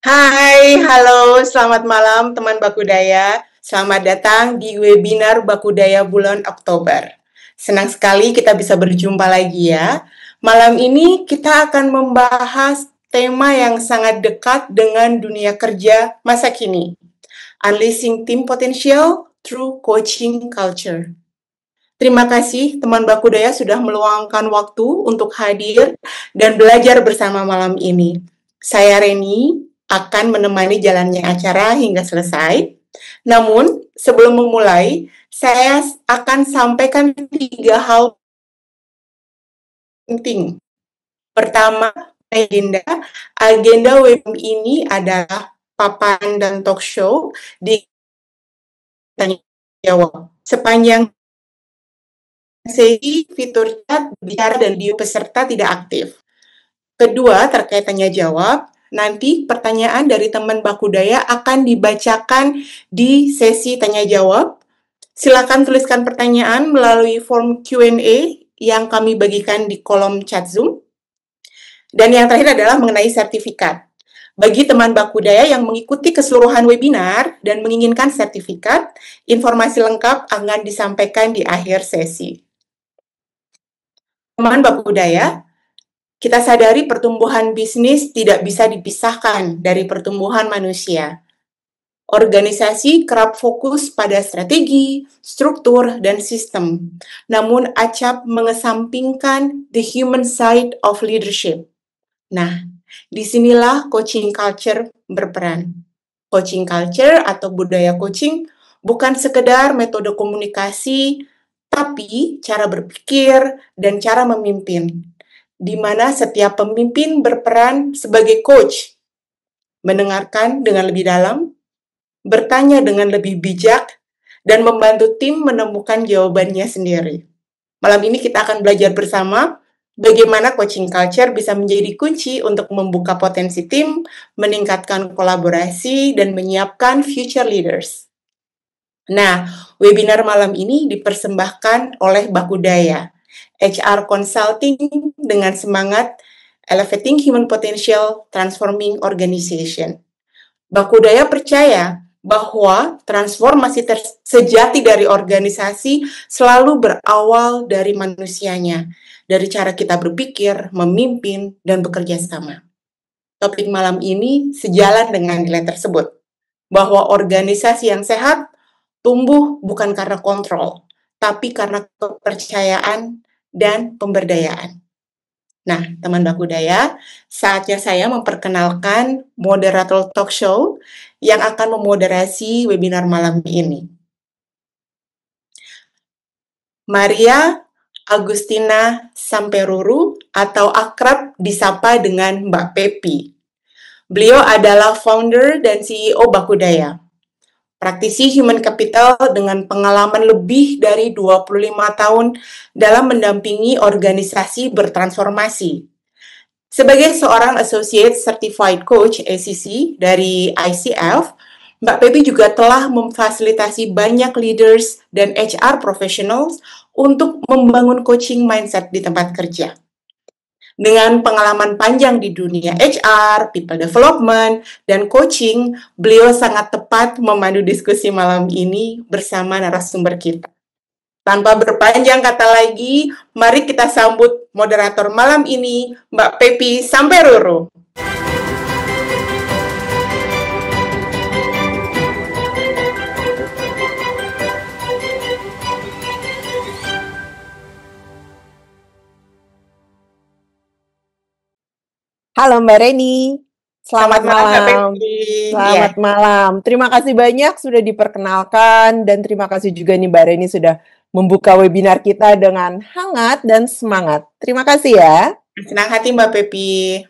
Hai, halo, selamat malam teman Bakudaya. Selamat datang di webinar Bakudaya bulan Oktober. Senang sekali kita bisa berjumpa lagi ya. Malam ini kita akan membahas tema yang sangat dekat dengan dunia kerja masa kini. Unleashing Team Potential Through Coaching Culture. Terima kasih teman Bakudaya sudah meluangkan waktu untuk hadir dan belajar bersama malam ini. Saya Reni, akan menemani jalannya acara hingga selesai. Namun, sebelum memulai, saya akan sampaikan 3 hal penting. Pertama, agenda webinar ini adalah paparan dan talk show di tanya jawab. Sepanjang sesi fitur chat, bicara, dan bio peserta tidak aktif. Kedua, terkait tanya jawab, nanti pertanyaan dari teman Bakudaya akan dibacakan di sesi tanya jawab. Silakan tuliskan pertanyaan melalui form Q&A yang kami bagikan di kolom chat Zoom. Dan yang terakhir adalah mengenai sertifikat. Bagi teman Bakudaya yang mengikuti keseluruhan webinar dan menginginkan sertifikat, informasi lengkap akan disampaikan di akhir sesi. Teman Bakudaya, kita sadari pertumbuhan bisnis tidak bisa dipisahkan dari pertumbuhan manusia. Organisasi kerap fokus pada strategi, struktur, dan sistem. Namun acap mengesampingkan the human side of leadership. Nah, disinilah coaching culture berperan. Coaching culture atau budaya coaching bukan sekedar metode komunikasi, tapi cara berpikir dan cara memimpin, di mana setiap pemimpin berperan sebagai coach, mendengarkan dengan lebih dalam, bertanya dengan lebih bijak, dan membantu tim menemukan jawabannya sendiri. Malam ini kita akan belajar bersama bagaimana coaching culture bisa menjadi kunci untuk membuka potensi tim, meningkatkan kolaborasi, dan menyiapkan future leaders. Nah, webinar malam ini dipersembahkan oleh Bakudaya, HR Consulting dengan semangat Elevating Human Potential, Transforming Organization. Bakudaya percaya bahwa transformasi sejati dari organisasi selalu berawal dari manusianya, dari cara kita berpikir, memimpin, dan bekerja sama. Topik malam ini sejalan dengan nilai tersebut, bahwa organisasi yang sehat tumbuh bukan karena kontrol, tapi karena kepercayaan dan pemberdayaan. Nah, teman Bakudaya, saatnya saya memperkenalkan moderator talk show yang akan memoderasi webinar malam ini. Maria Agustina Samperuru atau akrab disapa dengan Mbak Pepi. Beliau adalah founder dan CEO Bakudaya. Praktisi human capital dengan pengalaman lebih dari 25 tahun dalam mendampingi organisasi bertransformasi. Sebagai seorang Associate Certified Coach ACC dari ICF, Mbak Pepi juga telah memfasilitasi banyak leaders dan HR professionals untuk membangun coaching mindset di tempat kerja. Dengan pengalaman panjang di dunia HR, people development, dan coaching, beliau sangat tepat memandu diskusi malam ini bersama narasumber kita. Tanpa berpanjang kata lagi, mari kita sambut moderator malam ini, Mbak Pepi Samperuru. Halo Mbak Reni, selamat malam. Selamat malam. Terima kasih banyak sudah diperkenalkan dan terima kasih juga nih Mbak Reni sudah membuka webinar kita dengan hangat dan semangat. Terima kasih ya. Senang hati Mbak Pepi.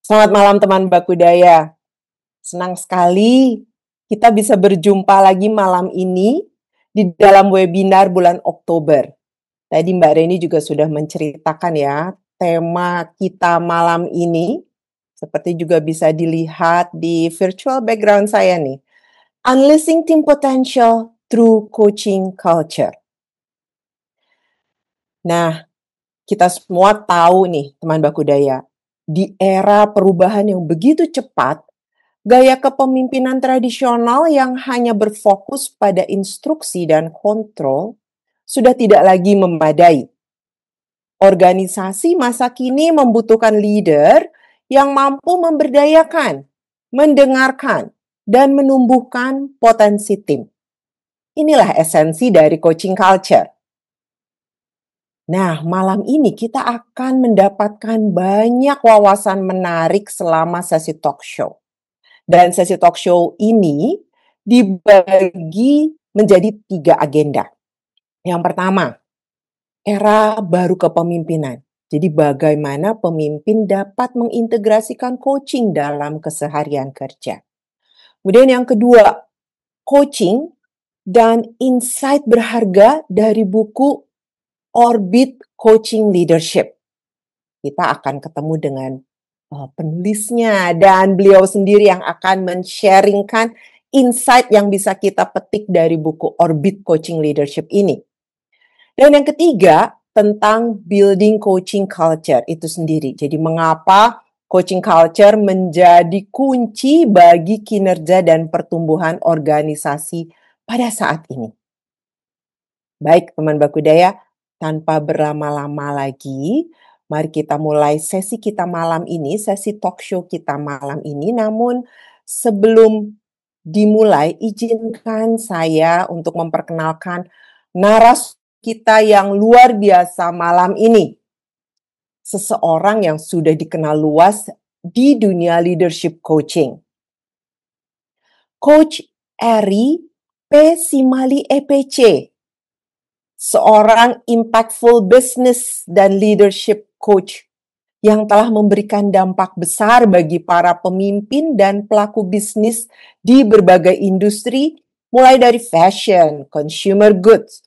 Selamat malam teman Bakudaya. Senang sekali kita bisa berjumpa lagi malam ini di dalam webinar bulan Oktober. Tadi Mbak Reni juga sudah menceritakan ya tema kita malam ini, seperti juga bisa dilihat di virtual background saya nih. Unleashing Team Potential Through Coaching Culture. Nah, kita semua tahu nih teman Bakudaya, Di era perubahan yang begitu cepat, gaya kepemimpinan tradisional yang hanya berfokus pada instruksi dan kontrol sudah tidak lagi memadai. Organisasi masa kini membutuhkan leader yang mampu memberdayakan, mendengarkan, dan menumbuhkan potensi tim. Inilah esensi dari coaching culture. Nah, malam ini kita akan mendapatkan banyak wawasan menarik selama sesi talk show. Dan sesi talk show ini dibagi menjadi 3 agenda. Yang pertama, era baru kepemimpinan. Jadi bagaimana pemimpin dapat mengintegrasikan coaching dalam keseharian kerja. Kemudian yang kedua, coaching dan insight berharga dari buku Orbit Coaching Leadership. Kita akan ketemu dengan penulisnya dan beliau sendiri yang akan men-sharingkan insight yang bisa kita petik dari buku Orbit Coaching Leadership ini. Dan yang ketiga, tentang building coaching culture itu sendiri. Jadi mengapa coaching culture menjadi kunci bagi kinerja dan pertumbuhan organisasi pada saat ini. Baik teman Bakudaya, tanpa berlama-lama lagi, mari kita mulai sesi kita malam ini, sesi talk show kita malam ini. Namun sebelum dimulai, izinkan saya untuk memperkenalkan narasumber kita yang luar biasa malam ini. Seseorang yang sudah dikenal luas di dunia leadership coaching. Coach Eri P. Simali EPC. Seorang impactful business dan leadership coach yang telah memberikan dampak besar bagi para pemimpin dan pelaku bisnis di berbagai industri, mulai dari fashion, consumer goods,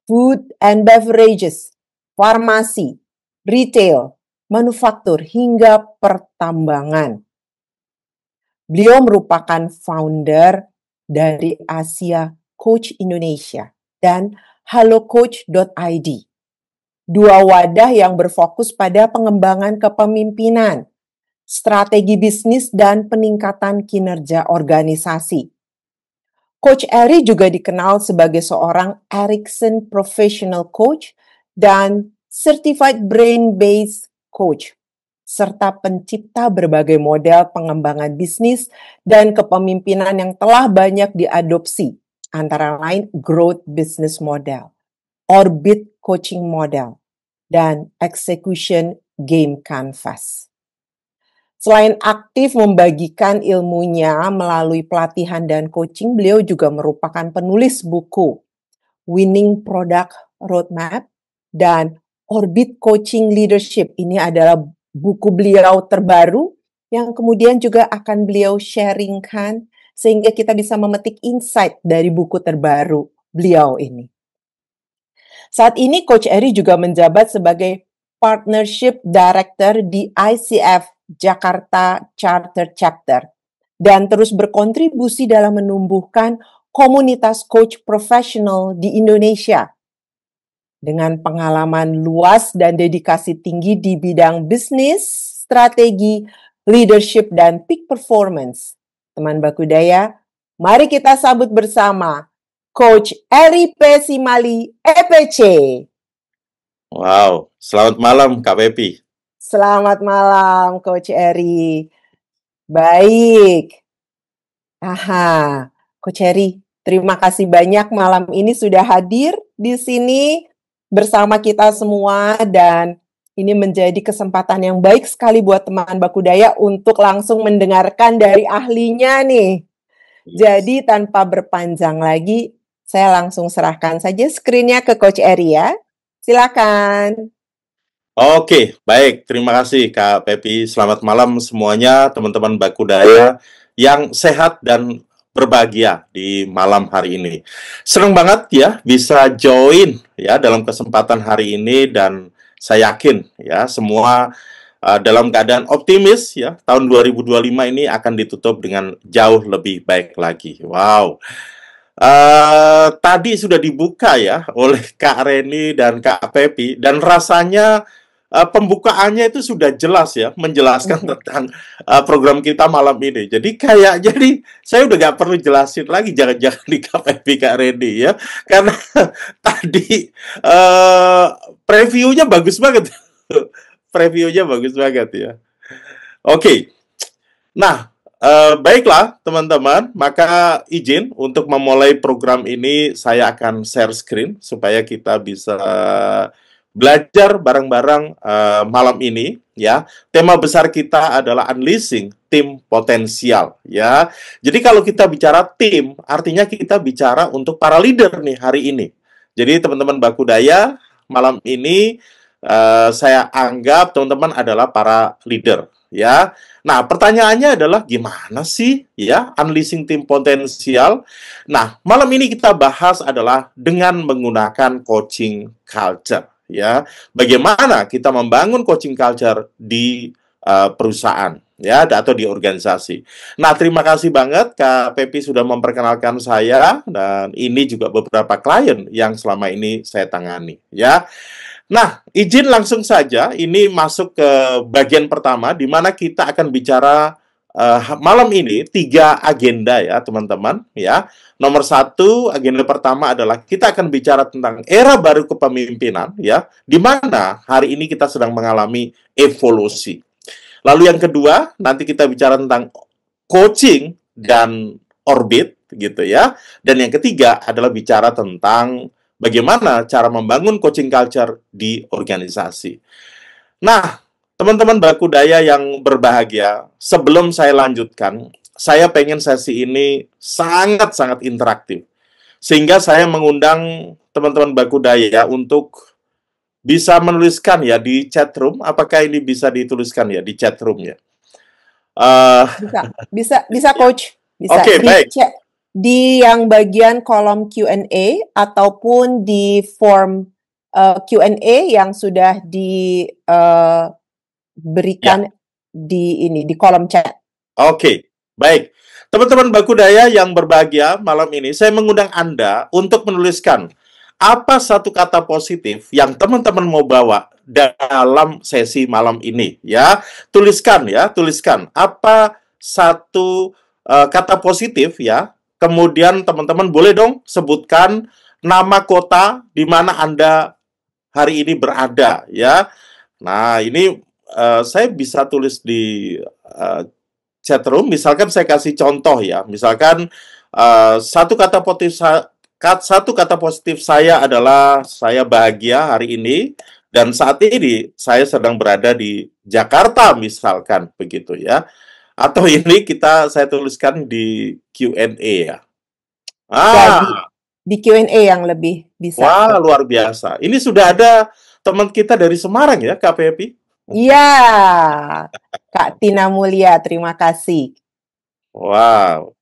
food and beverages, farmasi, retail, manufaktur, hingga pertambangan. Beliau merupakan founder dari Asia Coach Indonesia dan halocoach.id. 2 wadah yang berfokus pada pengembangan kepemimpinan, strategi bisnis, dan peningkatan kinerja organisasi. Coach Eri juga dikenal sebagai seorang Erickson Professional Coach dan Certified Brain-Based Coach, serta pencipta berbagai model pengembangan bisnis dan kepemimpinan yang telah banyak diadopsi, antara lain Growth Business Model, Orbit Coaching Model, dan Execution Game Canvas. Selain aktif membagikan ilmunya melalui pelatihan dan coaching, beliau juga merupakan penulis buku Winning Product Roadmap dan Orbit Coaching Leadership. Ini adalah buku beliau terbaru yang kemudian juga akan beliau sharingkan sehingga kita bisa memetik insight dari buku terbaru beliau ini. Saat ini Coach Eri juga menjabat sebagai Partnership Director di ICF Jakarta Charter Chapter dan terus berkontribusi dalam menumbuhkan komunitas coach profesional di Indonesia. Dengan pengalaman luas dan dedikasi tinggi di bidang bisnis, strategi, leadership, dan peak performance. Teman Bakudaya, mari kita sambut bersama Coach Eri P. Simali EPC. Wow, selamat malam Kak Pepi. Selamat malam Coach Eri. Baik. Coach Eri, terima kasih banyak malam ini sudah hadir di sini bersama kita semua dan ini menjadi kesempatan yang baik sekali buat teman Bakudaya untuk langsung mendengarkan dari ahlinya nih. Jadi tanpa berpanjang lagi, saya langsung serahkan saja screen-nya ke Coach Eri ya. Silakan. Oke, baik. Terima kasih Kak Pepi. Selamat malam semuanya teman-teman Bakudaya yang sehat dan berbahagia di malam hari ini. Senang banget ya bisa join ya dalam kesempatan hari ini dan saya yakin ya semua dalam keadaan optimis ya tahun 2025 ini akan ditutup dengan jauh lebih baik lagi. Wow. Tadi sudah dibuka ya oleh Kak Reni dan Kak Pepi dan rasanya pembukaannya itu sudah jelas ya, menjelaskan tentang program kita malam ini. Jadi saya udah nggak perlu jelasin lagi, jangan-jangan di KPP Kak Randy ya, karena tadi previewnya bagus banget, previewnya bagus banget ya. Oke. Nah, baiklah teman-teman, maka izin untuk memulai program ini saya akan share screen supaya kita bisa belajar bareng-bareng malam ini ya. Tema besar kita adalah unleashing tim potensial ya. Jadi kalau kita bicara tim, artinya kita bicara untuk para leader nih hari ini. Jadi teman-teman Bakudaya, malam ini saya anggap teman-teman adalah para leader ya. Nah, pertanyaannya adalah gimana sih ya unleashing tim potensial? Nah, malam ini kita bahas adalah dengan menggunakan coaching culture ya. Bagaimana kita membangun coaching culture di perusahaan ya atau di organisasi. Nah, terima kasih banget Kak Pepi sudah memperkenalkan saya, dan ini juga beberapa klien yang selama ini saya tangani ya. Nah, izin langsung saja ini masuk ke bagian pertama di mana kita akan bicara malam ini 3 agenda ya teman-teman ya. Nomor 1, agenda pertama adalah kita akan bicara tentang era baru kepemimpinan ya, di mana hari ini kita sedang mengalami evolusi. Lalu yang kedua, nanti kita bicara tentang coaching dan orbit gitu ya. Dan yang ketiga adalah bicara tentang bagaimana cara membangun coaching culture di organisasi. Nah, teman-teman Bakudaya yang berbahagia, sebelum saya lanjutkan, saya pengen sesi ini sangat-sangat interaktif. Sehingga saya mengundang teman-teman Bakudaya untuk bisa menuliskan ya di chat room. Apakah ini bisa dituliskan ya di chat room ya? Bisa Coach. Bisa. Oke, baik. Di yang bagian kolom Q&A ataupun di form Q&A yang sudah diberikan di kolom chat. Oke, baik. Teman-teman Bakudaya yang berbahagia malam ini, saya mengundang Anda untuk menuliskan apa satu kata positif yang teman-teman mau bawa dalam sesi malam ini ya. Tuliskan apa satu kata positif ya. Kemudian teman-teman boleh dong sebutkan nama kota di mana Anda hari ini berada ya. Nah, ini saya bisa tulis di chat room. Misalkan saya kasih contoh ya. Misalkan satu kata positif saya adalah saya bahagia hari ini, dan saat ini saya sedang berada di Jakarta misalkan begitu ya. Atau ini saya tuliskan di Q&A ya. Di Q&A yang lebih bisa. Wah, luar biasa. Ini sudah ada teman kita dari Semarang ya, Kak Pepi? Iya, Kak Tina Mulia, terima kasih. Wow.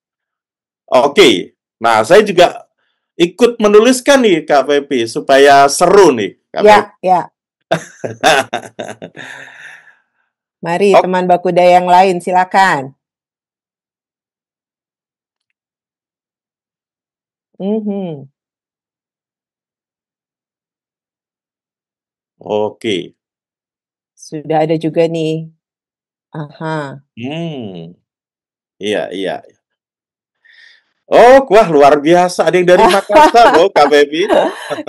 Oke. Nah, saya juga ikut menuliskan nih, Kak Pepi, supaya seru nih, Kak Pepi. Ya. Mari teman Bakudaya yang lain, silakan. Oke. Sudah ada juga nih. Aha. Iya. Oh, wah luar biasa. Ada yang dari Makassar loh, Kak Pepi.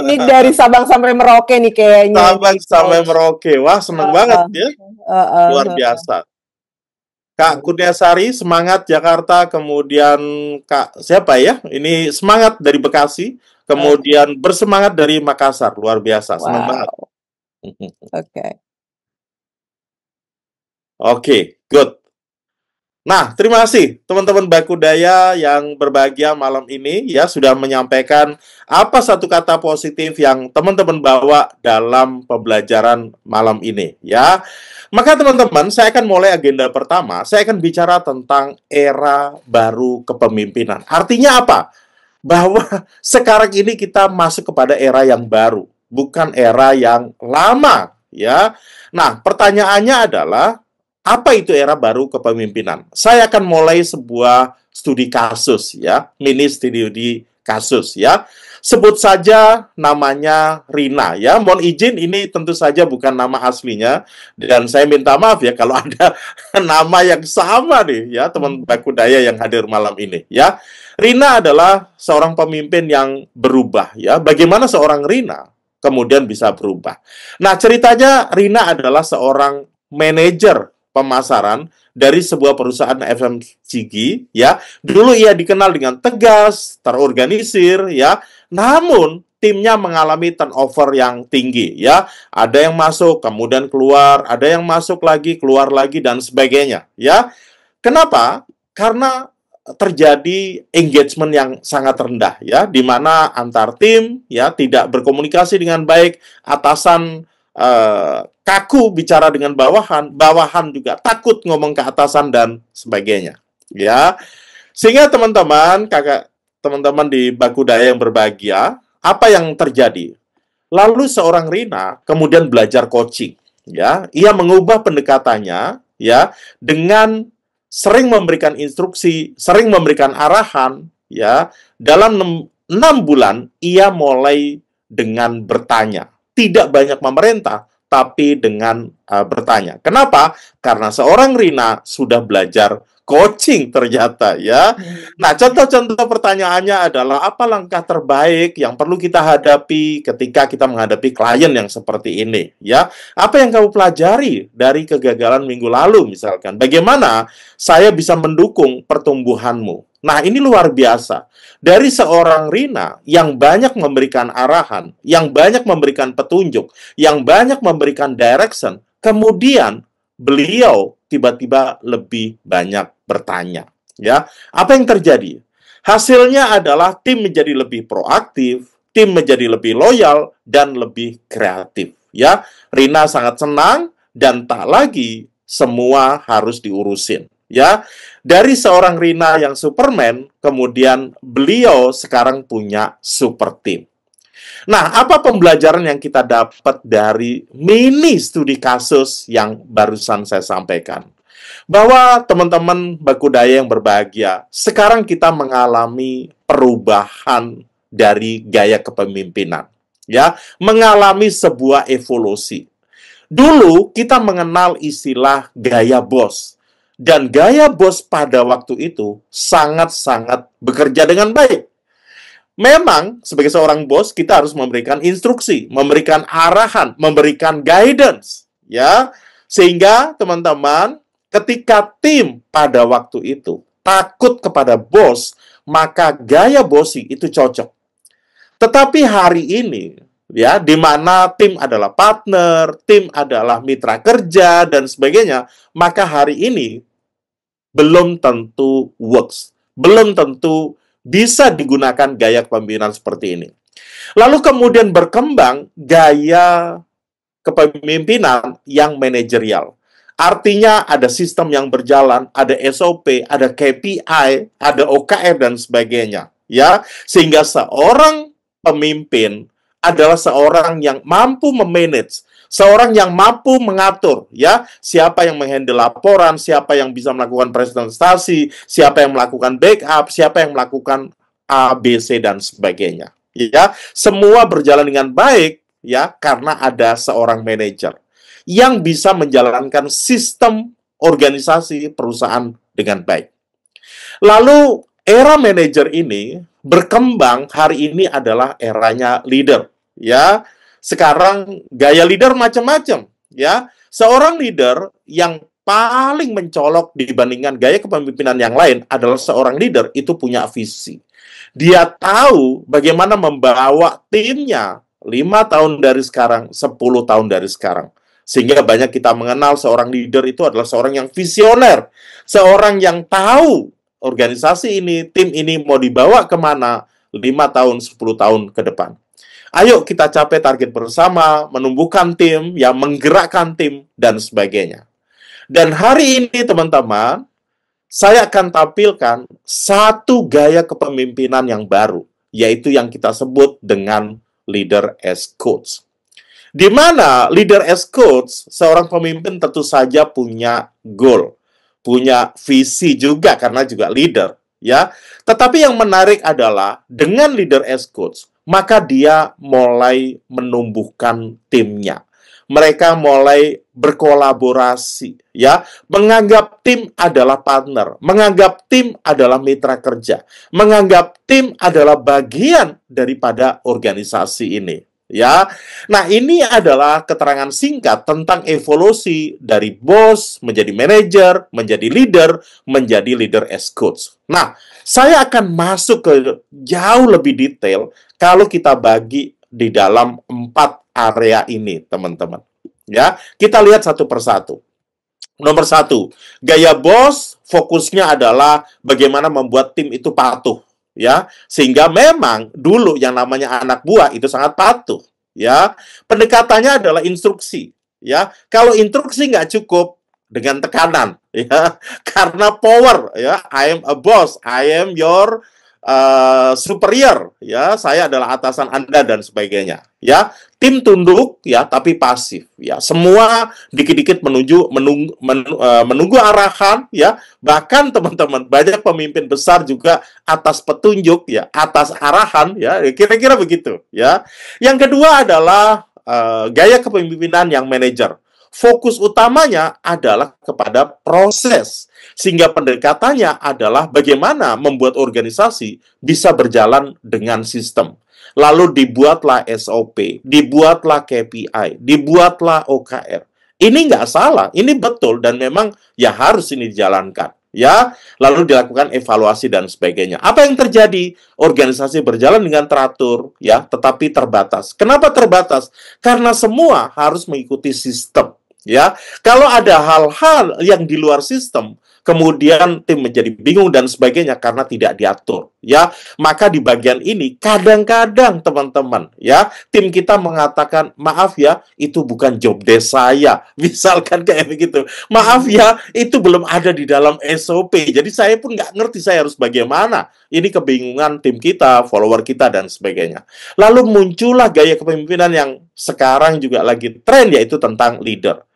Ini dari Sabang sampai Merauke nih kayaknya. Sabang sampai Merauke. Wah, seneng banget ya. Luar biasa. Kak Kurniasari, semangat Jakarta. Kemudian Kak, siapa ya? Ini semangat dari Bekasi. Kemudian bersemangat dari Makassar. Luar biasa, seneng banget. Oke, good. Nah, terima kasih teman-teman Bakudaya yang berbahagia malam ini ya, sudah menyampaikan apa satu kata positif yang teman-teman bawa dalam pembelajaran malam ini ya. Maka teman-teman, saya akan mulai agenda pertama. Saya akan bicara tentang era baru kepemimpinan. Artinya apa? Bahwa sekarang ini kita masuk kepada era yang baru, bukan era yang lama ya. Nah, pertanyaannya adalah apa itu era baru kepemimpinan? Saya akan mulai sebuah studi kasus ya, mini studi kasus ya. Sebut saja namanya Rina ya. Mohon izin, ini tentu saja bukan nama aslinya, dan saya minta maaf ya kalau ada nama yang sama nih ya, teman Bakudaya yang hadir malam ini ya. Rina adalah seorang pemimpin yang berubah ya. Bagaimana seorang Rina kemudian bisa berubah? Nah, ceritanya Rina adalah seorang manajer pemasaran dari sebuah perusahaan FMCG ya. Dulu ia dikenal dengan tegas, terorganisir ya. Namun timnya mengalami turnover yang tinggi ya. Ada yang masuk kemudian keluar, ada yang masuk lagi, keluar lagi dan sebagainya ya. Kenapa? Karena terjadi engagement yang sangat rendah ya, di mana antar tim ya tidak berkomunikasi dengan baik, atasan kaku bicara dengan bawahan, bawahan juga takut ngomong ke atasan dan sebagainya ya. Sehingga teman-teman di Bakudaya yang berbahagia, apa yang terjadi? Lalu seorang Rina kemudian belajar coaching ya. Ia mengubah pendekatannya ya dengan sering memberikan instruksi, sering memberikan arahan, ya. Dalam 6 bulan, ia mulai dengan bertanya. Tidak banyak memerintah, tapi dengan bertanya. Kenapa? Karena seorang Rina sudah belajar coaching ternyata, ya. Nah, contoh-contoh pertanyaannya adalah, apa langkah terbaik yang perlu kita hadapi ketika kita menghadapi klien yang seperti ini, ya? Apa yang kamu pelajari dari kegagalan minggu lalu, misalkan? Bagaimana saya bisa mendukung pertumbuhanmu? Nah, ini luar biasa. Dari seorang Rina yang banyak memberikan arahan, yang banyak memberikan petunjuk, yang banyak memberikan direction, kemudian beliau tiba-tiba lebih banyak bertanya, ya. Apa yang terjadi? Hasilnya adalah tim menjadi lebih proaktif, tim menjadi lebih loyal dan lebih kreatif, ya. Rina sangat senang dan tak lagi semua harus diurusin, ya. Dari seorang Rina yang Superman, kemudian beliau sekarang punya super team. Nah, apa pembelajaran yang kita dapat dari mini studi kasus yang barusan saya sampaikan? Bahwa teman-teman Bakudaya yang berbahagia, sekarang kita mengalami perubahan dari gaya kepemimpinan, ya, mengalami sebuah evolusi. Dulu kita mengenal istilah gaya bos, dan gaya bos pada waktu itu sangat-sangat bekerja dengan baik. Memang, sebagai seorang bos, kita harus memberikan instruksi, memberikan arahan, memberikan guidance, ya. Sehingga, teman-teman, ketika tim pada waktu itu takut kepada bos, maka gaya bossing itu cocok. Tetapi hari ini, ya, di mana tim adalah partner, tim adalah mitra kerja, dan sebagainya, maka hari ini belum tentu works, belum tentu bisa digunakan gaya kepemimpinan seperti ini. Lalu kemudian berkembang gaya kepemimpinan yang manajerial. Artinya ada sistem yang berjalan, ada SOP, ada KPI, ada OKR dan sebagainya, ya. Sehingga seorang pemimpin adalah seorang yang mampu memanage, seorang yang mampu mengatur, ya, siapa yang menghandle laporan, siapa yang bisa melakukan presentasi, siapa yang melakukan backup, siapa yang melakukan A, B, C, dan sebagainya. Ya, semua berjalan dengan baik, ya, karena ada seorang manajer yang bisa menjalankan sistem organisasi perusahaan dengan baik. Lalu, era manajer ini berkembang, hari ini adalah eranya leader, ya. Sekarang gaya leader macam-macam, ya. Seorang leader yang paling mencolok dibandingkan gaya kepemimpinan yang lain adalah seorang leader itu punya visi. Dia tahu bagaimana membawa timnya 5 tahun dari sekarang, 10 tahun dari sekarang. Sehingga banyak kita mengenal seorang leader itu adalah seorang yang visioner, seorang yang tahu organisasi ini, tim ini mau dibawa kemana 5 tahun, 10 tahun ke depan. Ayo kita capai target bersama, menumbuhkan tim, yang menggerakkan tim, dan sebagainya. Dan hari ini, teman-teman, saya akan tampilkan satu gaya kepemimpinan yang baru, yaitu yang kita sebut dengan leader as coach. Di mana leader as coach, seorang pemimpin tentu saja punya goal, punya visi juga karena juga leader, ya. Tetapi yang menarik adalah dengan leader as coach, maka dia mulai menumbuhkan timnya. Mereka mulai berkolaborasi, ya, menganggap tim adalah partner, menganggap tim adalah mitra kerja, menganggap tim adalah bagian daripada organisasi ini, ya. Nah, ini adalah keterangan singkat tentang evolusi dari bos menjadi manajer, menjadi leader as coach. Nah, saya akan masuk ke jauh lebih detail kalau kita bagi di dalam 4 area ini, teman-teman. Ya, kita lihat satu persatu. Nomor 1, gaya bos fokusnya adalah bagaimana membuat tim itu patuh, ya. Sehingga memang dulu yang namanya anak buah itu sangat patuh, ya. Pendekatannya adalah instruksi, ya. Kalau instruksi nggak cukup dengan tekanan, ya, karena power, ya. I am a boss, I am your superior, ya, saya adalah atasan Anda dan sebagainya, ya. Tim tunduk, ya, tapi pasif, ya. Semua dikit-dikit menunggu arahan, ya. Bahkan teman-teman, banyak pemimpin besar juga atas petunjuk, ya, atas arahan, ya. Kira-kira begitu, ya. Yang kedua adalah gaya kepemimpinan yang manajer. Fokus utamanya adalah kepada proses, sehingga pendekatannya adalah bagaimana membuat organisasi bisa berjalan dengan sistem. Lalu dibuatlah SOP, dibuatlah KPI, dibuatlah OKR. Ini nggak salah, ini betul, dan memang ya harus ini dijalankan. Ya, lalu dilakukan evaluasi dan sebagainya. Apa yang terjadi? Organisasi berjalan dengan teratur, ya, tetapi terbatas. Kenapa terbatas? Karena semua harus mengikuti sistem. Ya, kalau ada hal-hal yang di luar sistem, kemudian tim menjadi bingung dan sebagainya karena tidak diatur, ya. Maka di bagian ini kadang-kadang teman-teman, ya, tim kita mengatakan, maaf ya, itu bukan job desk saya, misalkan kayak begitu. Maaf ya, itu belum ada di dalam SOP, jadi saya pun nggak ngerti saya harus bagaimana. Ini kebingungan tim kita, follower kita dan sebagainya. Lalu muncullah gaya kepemimpinan yang sekarang juga lagi tren, yaitu tentang leader.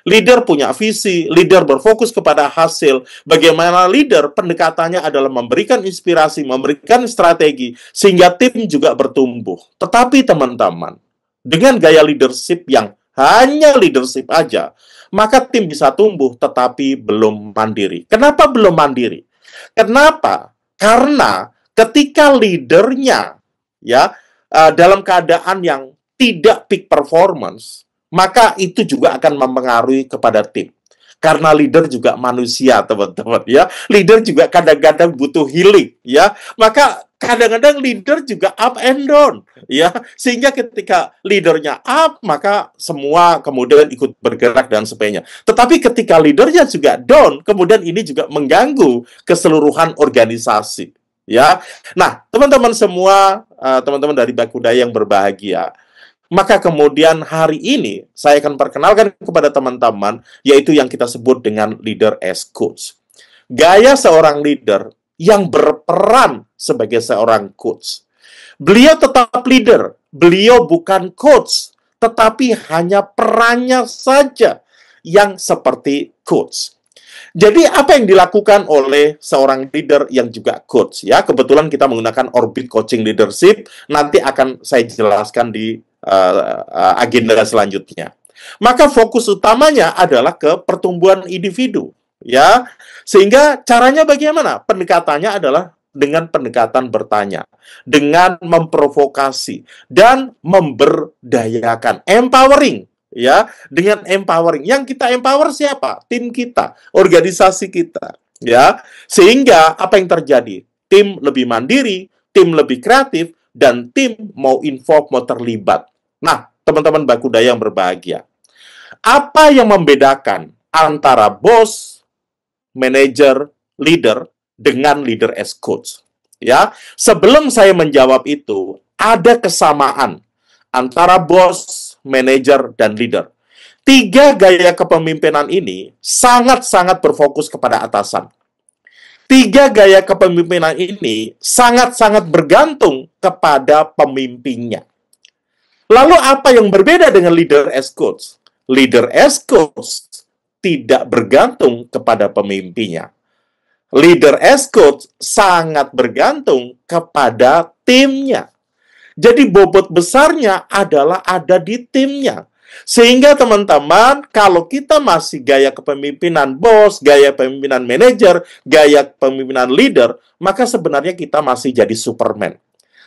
Leader punya visi, leader berfokus kepada hasil. Bagaimana leader pendekatannya adalah memberikan inspirasi, memberikan strategi, sehingga tim juga bertumbuh. Tetapi teman-teman, dengan gaya leadership yang hanya leadership aja, maka tim bisa tumbuh tetapi belum mandiri. Kenapa belum mandiri? Kenapa? Karena ketika leadernya, ya, dalam keadaan yang tidak peak performance, maka itu juga akan mempengaruhi kepada tim. Karena leader juga manusia, teman-teman, ya. Leader juga kadang-kadang butuh healing, ya. Maka kadang-kadang leader juga up and down, ya. Sehingga ketika leadernya up, maka semua kemudian ikut bergerak dan sebagainya. Tetapi ketika leadernya juga down, kemudian ini juga mengganggu keseluruhan organisasi, ya. Nah, teman-teman semua, teman-teman dari Bakudaya yang berbahagia, maka kemudian hari ini saya akan perkenalkan kepada teman-teman, yaitu yang kita sebut dengan leader as coach. Gaya seorang leader yang berperan sebagai seorang coach. Beliau tetap leader, beliau bukan coach, tetapi hanya perannya saja yang seperti coach. Jadi apa yang dilakukan oleh seorang leader yang juga coach, ya? Kebetulan kita menggunakan Orbit Coaching Leadership, nanti akan saya jelaskan di agenda selanjutnya. Maka fokus utamanya adalah ke pertumbuhan individu, ya. Sehingga caranya bagaimana? Pendekatannya adalah dengan pendekatan bertanya, dengan memprovokasi dan memberdayakan, empowering, ya. Dengan empowering. Yang kita empower siapa? Tim kita, organisasi kita, ya. Sehingga apa yang terjadi? Tim lebih mandiri, tim lebih kreatif, dan tim mau involve, mau terlibat. Nah, teman-teman Bakudaya yang berbahagia, apa yang membedakan antara bos, manajer, leader dengan leader as coach? Ya, sebelum saya menjawab itu, ada kesamaan antara bos, manajer, dan leader. 3 gaya kepemimpinan ini sangat-sangat berfokus kepada atasan. 3 gaya kepemimpinan ini sangat-sangat bergantung kepada pemimpinnya. Lalu apa yang berbeda dengan leader as coach? Leader as coach tidak bergantung kepada pemimpinnya. Leader as coach sangat bergantung kepada timnya. Jadi bobot besarnya adalah ada di timnya. Sehingga teman-teman, kalau kita masih gaya kepemimpinan bos, gaya kepemimpinan manajer, gaya kepemimpinan leader, maka sebenarnya kita masih jadi Superman.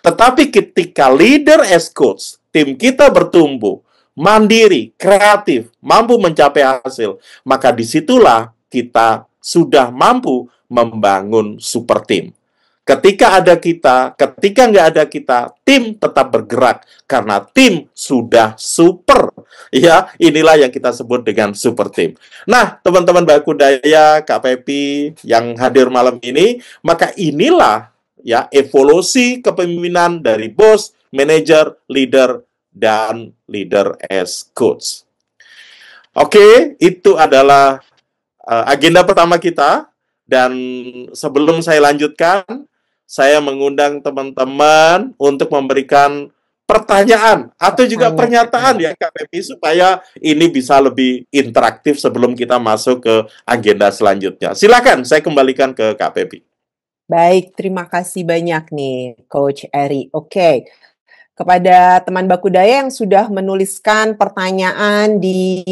Tetapi ketika leader as coach, tim kita bertumbuh, mandiri, kreatif, mampu mencapai hasil, maka disitulah kita sudah mampu membangun super team. Ketika ada kita, ketika nggak ada kita, tim tetap bergerak karena tim sudah super. Ya, inilah yang kita sebut dengan super team. Nah, teman-teman Bakudaya, Kak Pepi yang hadir malam ini, maka inilah ya evolusi kepemimpinan dari bos, manager, leader, dan leader as coach. Oke, itu adalah agenda pertama kita. Dan sebelum saya lanjutkan, saya mengundang teman-teman untuk memberikan pertanyaan atau juga pernyataan ya Kak Pepi supaya ini bisa lebih interaktif sebelum kita masuk ke agenda selanjutnya. Silakan, saya kembalikan ke Kak Pepi. Baik, terima kasih banyak nih Coach Eri. Oke, kepada teman Bakudaya yang sudah menuliskan pertanyaan di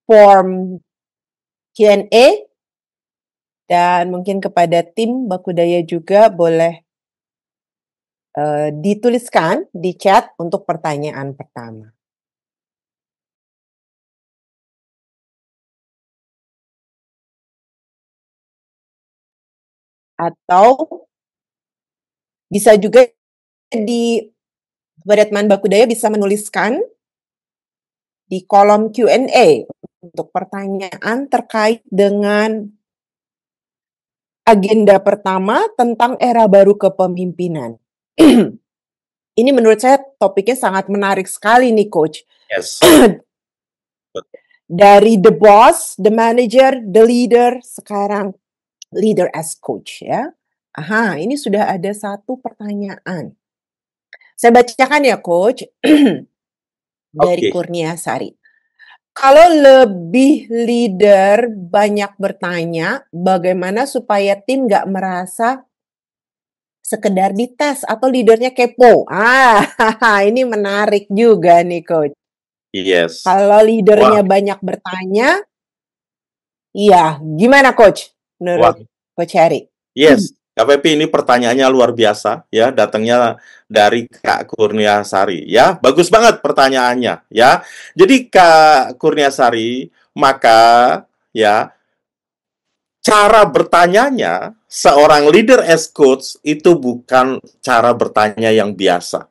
form Q&A, dan mungkin kepada tim Bakudaya juga boleh dituliskan di chat untuk pertanyaan pertama. Atau bisa juga kepada teman Bakudaya bisa menuliskan di kolom Q&A untuk pertanyaan terkait dengan agenda pertama tentang era baru kepemimpinan. Ini menurut saya topiknya sangat menarik sekali nih Coach. Yes. Dari the boss, the manager, the leader, sekarang leader as coach ya. Aha, ini sudah ada satu pertanyaan. Saya bacakan ya Coach. Dari Kurnia Sari. Kalau lebih leader banyak bertanya, bagaimana supaya tim nggak merasa sekedar dites atau leadernya kepo? Ini menarik juga nih Coach. Yes. Kalau leadernya banyak bertanya, iya, gimana Coach? Menurut Coach Heri? Yes, Kak Pepi, ini pertanyaannya luar biasa ya, datangnya dari Kak Kurnia Sari ya. Bagus banget pertanyaannya ya. Jadi Kak Kurnia Sari, maka ya cara bertanyanya seorang leader as coach itu bukan cara bertanya yang biasa.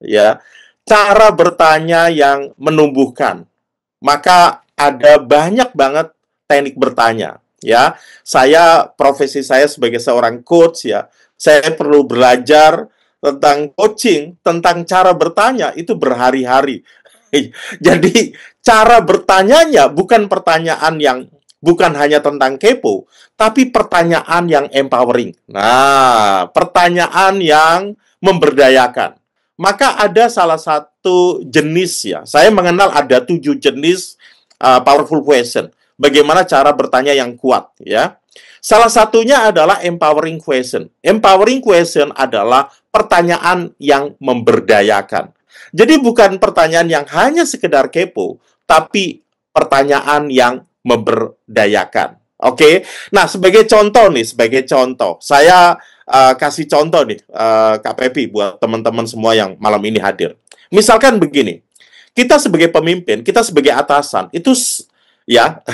Ya. Cara bertanya yang menumbuhkan. Maka ada banyak banget teknik bertanya. Ya, profesi saya sebagai seorang coach ya, saya perlu belajar tentang coaching, tentang cara bertanya itu berhari-hari. Jadi cara bertanyanya bukan pertanyaan yang bukan hanya tentang kepo, tapi pertanyaan yang empowering. Nah, pertanyaan yang memberdayakan. Maka ada salah satu jenis ya, saya mengenal ada 7 jenis powerful question. Bagaimana cara bertanya yang kuat ya. Salah satunya adalah empowering question. Empowering question adalah pertanyaan yang memberdayakan. Jadi bukan pertanyaan yang hanya sekedar kepo, tapi pertanyaan yang memberdayakan. Oke. Nah, sebagai contoh, saya kasih contoh nih Kak Pepi buat teman-teman semua yang malam ini hadir. Misalkan begini. Kita sebagai pemimpin, kita sebagai atasan, itu ya,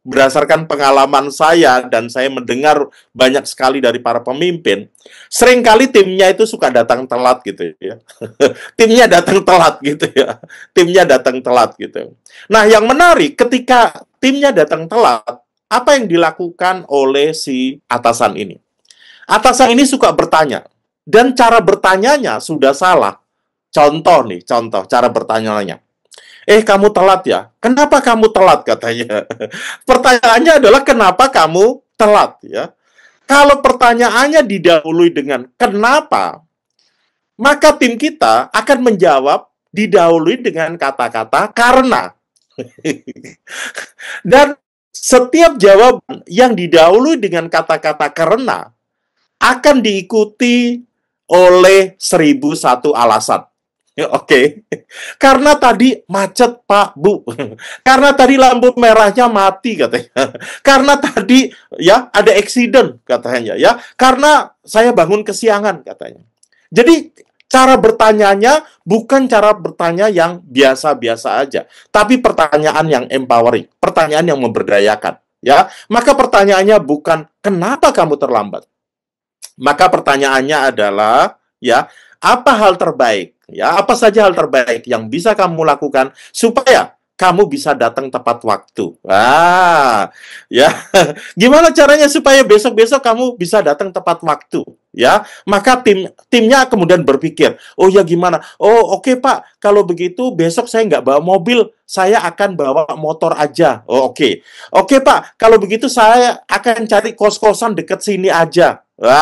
berdasarkan pengalaman saya dan saya mendengar banyak sekali dari para pemimpin, seringkali timnya itu suka datang telat gitu ya. Timnya datang telat gitu ya. Timnya datang telat gitu. Nah, yang menarik ketika timnya datang telat, apa yang dilakukan oleh si atasan ini? Atasan ini suka bertanya dan cara bertanyanya sudah salah. Contoh cara bertanyanya. Kamu telat ya? Kenapa kamu telat katanya? Pertanyaannya adalah kenapa kamu telat ya? Kalau pertanyaannya didahului dengan kenapa, maka tim kita akan menjawab didahului dengan kata-kata karena. Dan setiap jawaban yang didahului dengan kata-kata karena, akan diikuti oleh 1001 alasan. Oke. Karena tadi macet, Pak, Bu. Karena tadi lampu merahnya mati katanya. Karena tadi ya ada accident katanya ya. Karena saya bangun kesiangan katanya. Jadi cara bertanyanya bukan cara bertanya yang biasa-biasa aja, tapi pertanyaan yang empowering, pertanyaan yang memberdayakan, ya. Maka pertanyaannya bukan kenapa kamu terlambat. Maka pertanyaannya adalah, ya, apa hal terbaik? Ya, apa saja hal terbaik yang bisa kamu lakukan supaya kamu bisa datang tepat waktu? Ya. Gimana caranya supaya besok-besok kamu bisa datang tepat waktu? Ya, maka timnya kemudian berpikir, oh ya gimana? Oh oke, Pak, kalau begitu besok saya nggak bawa mobil, saya akan bawa motor aja. Oh oke. Oke, Pak, kalau begitu saya akan cari kos-kosan dekat sini aja.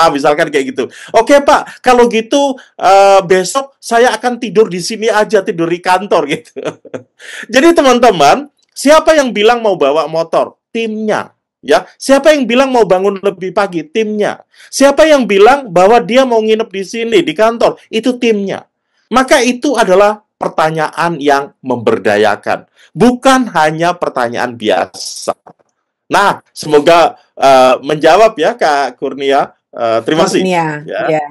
Misalkan kayak gitu. Oke, Pak, kalau gitu besok saya akan tidur di sini aja, tidur di kantor gitu. Jadi teman-teman, siapa yang bilang mau bawa motor? Timnya. Ya, siapa yang bilang mau bangun lebih pagi? Timnya. Siapa yang bilang bahwa dia mau nginep di sini di kantor? Itu timnya. Maka itu adalah pertanyaan yang memberdayakan, bukan hanya pertanyaan biasa. Nah, semoga menjawab ya Kak Kurnia. Terima kasih. Kurnia, Ya. ya.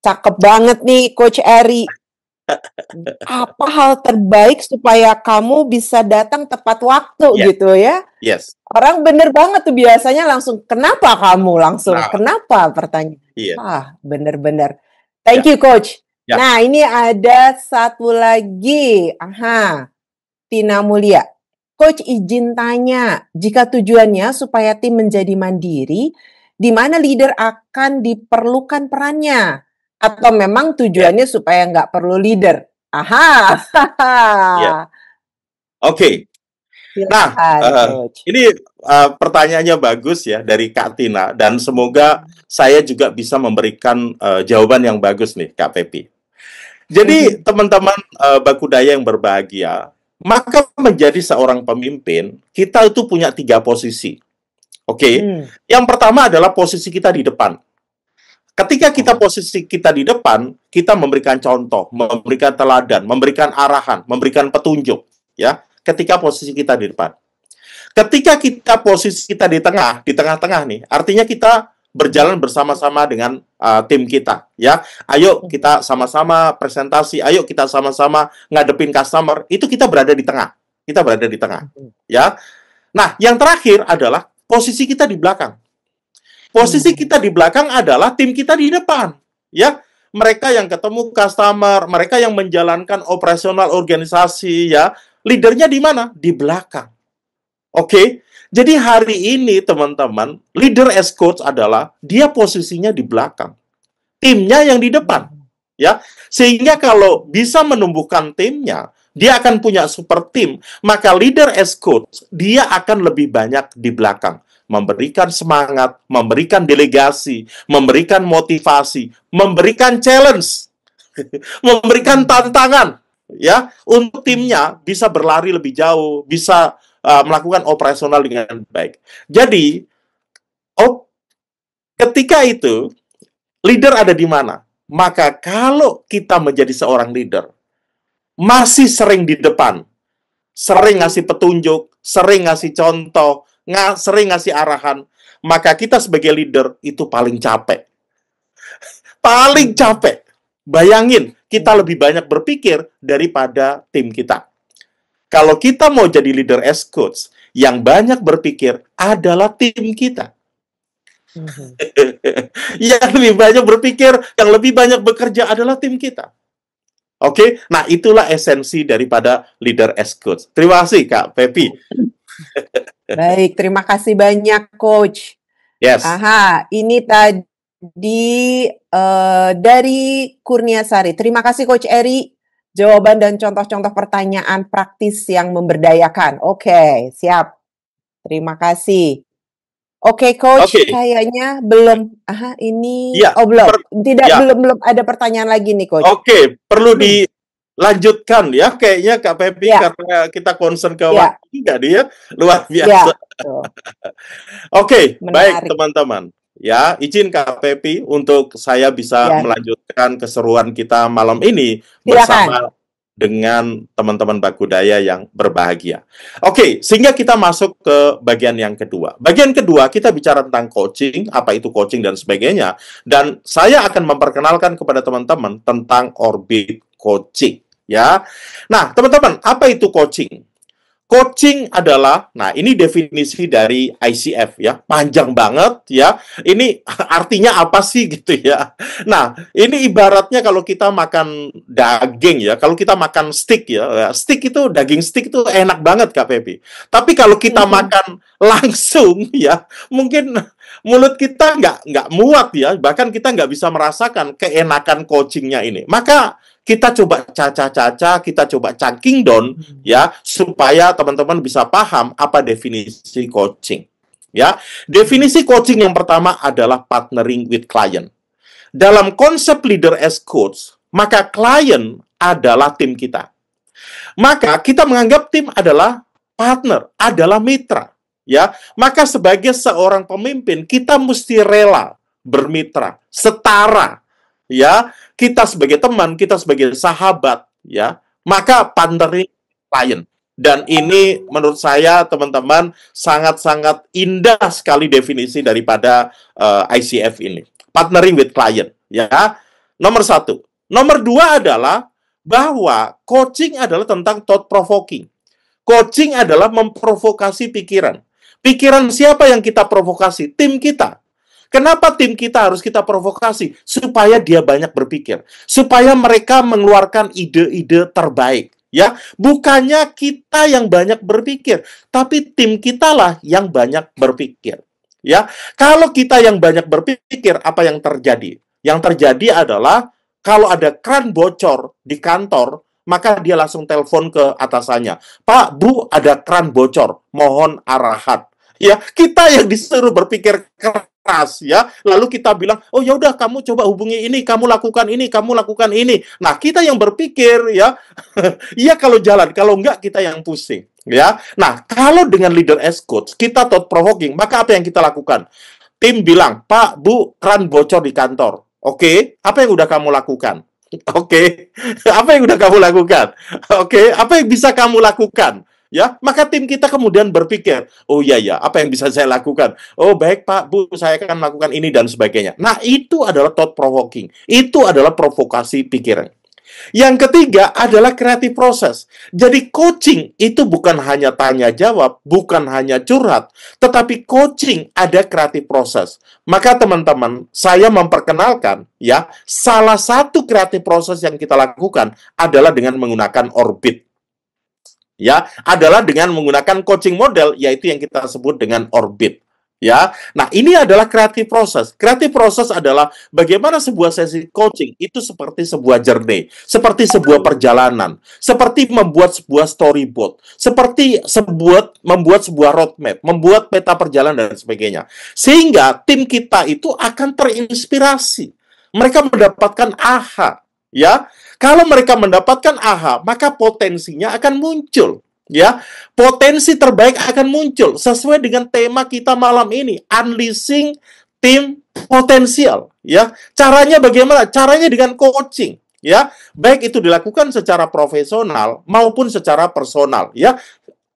Cakep banget nih Coach Eri. Apa hal terbaik supaya kamu bisa datang tepat waktu gitu ya? Yes. Orang bener banget tuh biasanya langsung, kenapa kamu langsung? Kenapa pertanyaan? Bener-bener. Thank you Coach. Nah ini ada satu lagi. Tina Mulia. Coach izin tanya, jika tujuannya supaya tim menjadi mandiri, di mana leader akan diperlukan perannya? Atau memang tujuannya supaya nggak perlu leader? Oke. Nah, ini pertanyaannya bagus ya dari Kak Tina, dan semoga saya juga bisa memberikan jawaban yang bagus nih Kak Pepi. Jadi teman-teman Bakudaya yang berbahagia, maka menjadi seorang pemimpin, kita itu punya 3 posisi. Oke. Yang pertama adalah posisi kita di depan. Ketika posisi kita di depan, kita memberikan contoh, memberikan teladan, memberikan arahan, memberikan petunjuk, ya. Ketika posisi kita di depan. Ketika posisi kita di tengah-tengah nih, artinya kita berjalan bersama-sama dengan tim kita, ya. Ayo kita sama-sama presentasi, ayo kita sama-sama ngadepin customer, itu kita berada di tengah. Kita berada di tengah, ya. Nah, yang terakhir adalah posisi kita di belakang. Posisi kita di belakang adalah tim kita di depan, ya. Mereka yang ketemu customer, mereka yang menjalankan operasional organisasi, ya. Leadernya di mana? Di belakang. Oke. Jadi hari ini teman-teman, leader as coach adalah dia posisinya di belakang. Timnya yang di depan, ya. Sehingga kalau bisa menumbuhkan timnya, dia akan punya super team, maka leader as coach dia akan lebih banyak di belakang, memberikan semangat, memberikan delegasi, memberikan motivasi, memberikan challenge, memberikan tantangan, ya, untuk timnya bisa berlari lebih jauh, bisa melakukan operasional dengan baik. Jadi, ketika itu leader ada di mana? Maka kalau kita menjadi seorang leader, masih sering di depan, sering ngasih petunjuk, sering ngasih contoh, sering ngasih arahan, maka kita sebagai leader itu paling capek. Paling capek. Bayangin, kita lebih banyak berpikir daripada tim kita. Kalau kita mau jadi leader as coach, yang banyak berpikir adalah tim kita. Yang lebih banyak berpikir, yang lebih banyak bekerja adalah tim kita. Oke, nah itulah esensi daripada leader as coach. Terima kasih Kak Pepi. Baik, terima kasih banyak Coach. Yes. Ini tadi dari Kurniasari. Terima kasih Coach Eri. Jawaban dan contoh-contoh pertanyaan praktis yang memberdayakan. Oke, siap. Terima kasih. Oke, Coach, kayaknya belum. Ini belum. Belum ada pertanyaan lagi nih, Coach. Oke, perlu dilanjutkan ya kayaknya Kak Pepi karena kita concern ke waktu enggak dia luar biasa. Oke, baik teman-teman. ya, izin Kak Pepi untuk saya bisa Ya, melanjutkan keseruan kita malam ini silakan. bersama dengan teman-teman Bakudaya yang berbahagia. Oke, sehingga kita masuk ke bagian yang kedua. Bagian kedua, kita bicara tentang coaching, apa itu coaching dan sebagainya. Dan saya akan memperkenalkan kepada teman-teman tentang orbit coaching. Ya, nah teman-teman, apa itu coaching? Coaching adalah, nah ini definisi dari ICF ya, panjang banget ya. Ini artinya apa sih gitu ya. Nah, ini ibaratnya kalau kita makan daging ya, kalau kita makan steak ya, steak itu, daging steak itu enak banget Kak Pepi. Tapi kalau kita makan langsung ya, mungkin mulut kita nggak muat ya, bahkan kita nggak bisa merasakan keenakan coachingnya ini. Maka kita coba caca-caca, kita coba chunking down ya, supaya teman-teman bisa paham apa definisi coaching. Ya, definisi coaching yang pertama adalah partnering with client. Dalam konsep leader as coach, maka klien adalah tim kita. Maka kita menganggap tim adalah partner, adalah mitra. Ya, maka sebagai seorang pemimpin kita mesti rela bermitra, setara. Ya, kita sebagai teman, kita sebagai sahabat, ya, maka partnering klien. Dan ini menurut saya teman-teman sangat-sangat indah sekali definisi daripada ICF ini. Partnering with client, ya. Nomor satu. Nomor dua adalah bahwa coaching adalah tentang thought provoking. Coaching adalah memprovokasi pikiran. Pikiran siapa yang kita provokasi? Tim kita. Kenapa tim kita harus kita provokasi? Supaya dia banyak berpikir. Supaya mereka mengeluarkan ide-ide terbaik. Ya, bukannya kita yang banyak berpikir, tapi tim kita lah yang banyak berpikir. Ya, kalau kita yang banyak berpikir, apa yang terjadi? Yang terjadi adalah kalau ada keran bocor di kantor, maka dia langsung telepon ke atasannya. Pak, Bu, ada keran bocor, mohon arahan. Ya, kita yang disuruh berpikir keras ya. Lalu kita bilang, "Oh ya udah kamu coba hubungi ini, kamu lakukan ini, kamu lakukan ini." Nah, kita yang berpikir ya. Iya kalau jalan, kalau enggak kita yang pusing ya. Nah, kalau dengan leader as coach, kita thought provoking, maka apa yang kita lakukan? Tim bilang, "Pak, Bu, keran bocor di kantor." Oke, apa yang udah kamu lakukan? Oke, apa yang udah kamu lakukan? Oke, apa yang bisa kamu lakukan? Ya, maka tim kita kemudian berpikir, oh iya ya, apa yang bisa saya lakukan? Oh baik Pak, Bu, saya akan melakukan ini dan sebagainya. Nah, itu adalah thought provoking. Itu adalah provokasi pikiran. Yang ketiga adalah creative process. Jadi coaching itu bukan hanya tanya jawab, bukan hanya curhat, tetapi coaching ada creative process. Maka teman-teman, saya memperkenalkan ya, salah satu creative process yang kita lakukan adalah dengan menggunakan orbit. Ya, adalah dengan menggunakan coaching model, yaitu yang kita sebut dengan orbit. Ya, nah ini adalah creative process. Creative process adalah bagaimana sebuah sesi coaching itu seperti sebuah journey, seperti sebuah perjalanan, seperti membuat sebuah storyboard, seperti membuat sebuah roadmap, membuat peta perjalanan dan sebagainya. Sehingga tim kita itu akan terinspirasi. Mereka mendapatkan aha, ya. Kalau mereka mendapatkan aha, maka potensinya akan muncul. Ya, potensi terbaik akan muncul sesuai dengan tema kita malam ini, unleashing team potensial. Ya, caranya bagaimana? Caranya dengan coaching. Ya, baik itu dilakukan secara profesional maupun secara personal. Ya,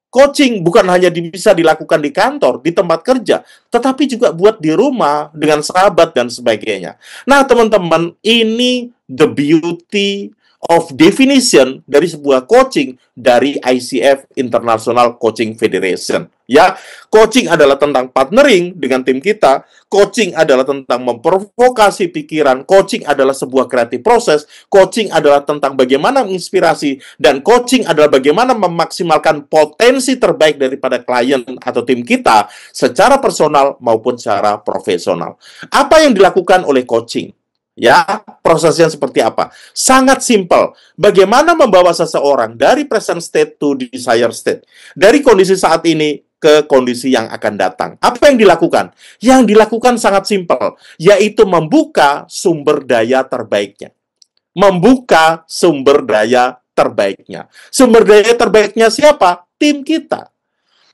coaching bukan hanya bisa dilakukan di kantor, di tempat kerja, tetapi juga buat di rumah dengan sahabat dan sebagainya. Nah, teman-teman, ini the beauty of definition dari sebuah coaching dari ICF International Coaching Federation. Ya, coaching adalah tentang partnering dengan tim kita, coaching adalah tentang memprovokasi pikiran, coaching adalah sebuah creative proses, coaching adalah tentang bagaimana menginspirasi, dan coaching adalah bagaimana memaksimalkan potensi terbaik daripada klien atau tim kita secara personal maupun secara profesional. Apa yang dilakukan oleh coaching? Ya, prosesnya seperti apa? Sangat simpel. Bagaimana membawa seseorang dari present state to desired state? Dari kondisi saat ini ke kondisi yang akan datang. Apa yang dilakukan? Yang dilakukan sangat simpel, yaitu membuka sumber daya terbaiknya. Membuka sumber daya terbaiknya. Sumber daya terbaiknya siapa? Tim kita.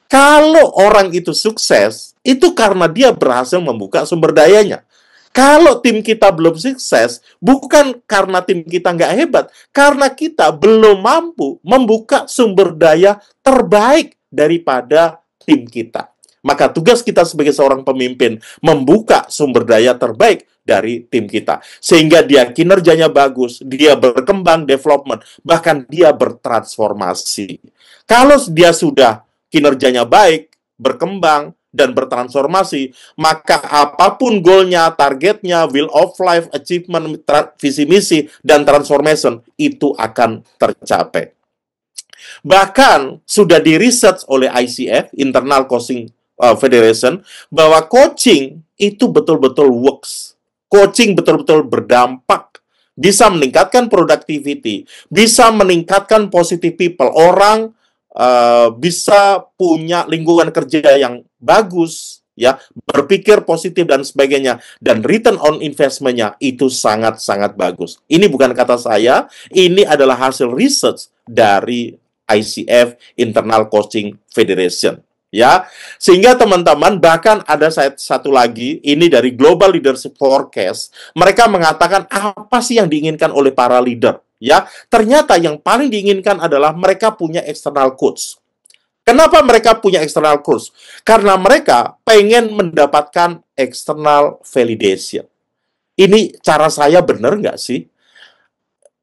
Kalau orang itu sukses, itu karena dia berhasil membuka sumber dayanya. Kalau tim kita belum sukses, bukan karena tim kita nggak hebat, karena kita belum mampu membuka sumber daya terbaik daripada tim kita. Maka tugas kita sebagai seorang pemimpin, membuka sumber daya terbaik dari tim kita. Sehingga dia kinerjanya bagus, dia berkembang, development, bahkan dia bertransformasi. Kalau dia sudah kinerjanya baik, berkembang, dan bertransformasi, maka apapun goalnya, targetnya, will of life, achievement, visi misi, dan transformation, itu akan tercapai. Bahkan sudah di-research oleh ICF, Internal Coaching Federation, bahwa coaching itu betul-betul works. Coaching betul-betul berdampak, bisa meningkatkan productivity, bisa meningkatkan positive people, orang bisa punya lingkungan kerja yang bagus, ya, berpikir positif dan sebagainya, dan return on investment-nya itu sangat-sangat bagus. Ini bukan kata saya, ini adalah hasil research dari ICF, Internal Coaching Federation. Ya, sehingga teman-teman, bahkan ada satu lagi, ini dari Global Leadership Forecast, mereka mengatakan apa sih yang diinginkan oleh para leader. Ya, ternyata yang paling diinginkan adalah mereka punya external coach. Kenapa mereka punya external coach? Karena mereka pengen mendapatkan external validation. Ini cara saya benar nggak sih?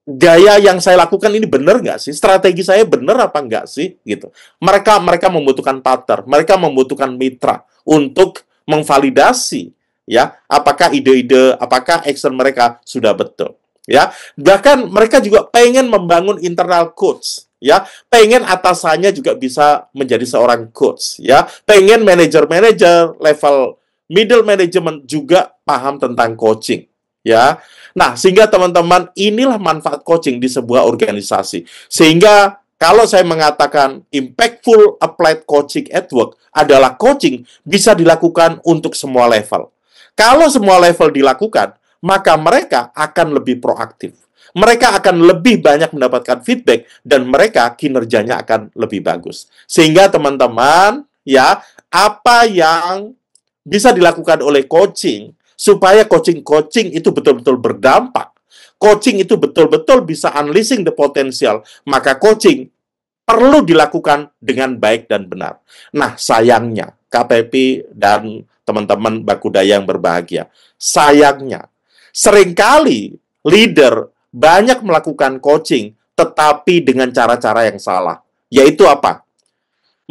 Gaya yang saya lakukan ini benar nggak sih? Strategi saya benar apa nggak sih? Gitu. Mereka membutuhkan partner, mereka membutuhkan mitra untuk memvalidasi, ya, apakah ide-ide, apakah action mereka sudah betul. Ya, bahkan mereka juga pengen membangun internal coach, ya, pengen atasannya juga bisa menjadi seorang coach, ya, pengen manajer-manajer level middle management juga paham tentang coaching, ya. Nah, sehingga teman-teman, inilah manfaat coaching di sebuah organisasi. Sehingga kalau saya mengatakan impactful applied coaching at work adalah coaching bisa dilakukan untuk semua level. Kalau semua level dilakukan, maka mereka akan lebih proaktif. Mereka akan lebih banyak mendapatkan feedback dan mereka kinerjanya akan lebih bagus. Sehingga teman-teman, ya, apa yang bisa dilakukan oleh coaching supaya coaching itu betul-betul berdampak. Coaching itu betul-betul bisa unleashing the potential, maka coaching perlu dilakukan dengan baik dan benar. Nah, sayangnya KPP dan teman-teman Bakudaya yang berbahagia, sayangnya seringkali leader banyak melakukan coaching, tetapi dengan cara-cara yang salah. Yaitu apa?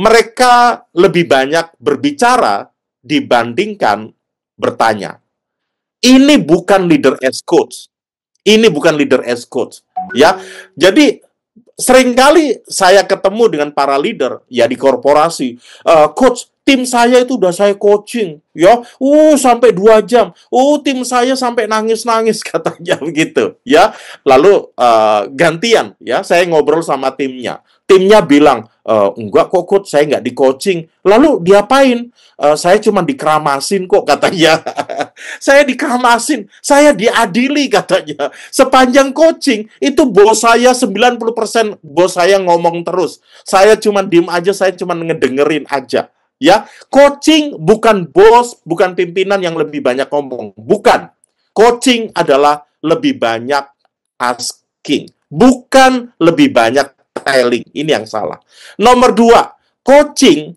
Mereka lebih banyak berbicara dibandingkan bertanya. Ini bukan leader as coach. Ini bukan leader as coach. Ya, jadi seringkali saya ketemu dengan para leader ya di korporasi, coach, tim saya itu udah saya coaching, ya, sampai 2 jam, tim saya sampai nangis-nangis katanya begitu, ya. Lalu gantian, ya, saya ngobrol sama timnya bilang, enggak kok coach, saya nggak di coaching. Lalu diapain? Saya cuma dikeramasin kok katanya. Saya dikeramasin, saya diadili katanya. Sepanjang coaching, itu bos saya 90% bos saya ngomong terus. Saya cuma diem aja, saya cuma ngedengerin aja. Ya, coaching bukan bos, bukan pimpinan yang lebih banyak ngomong. Bukan. Coaching adalah lebih banyak asking. Bukan lebih banyak telling. Ini yang salah. Nomor 2, coaching,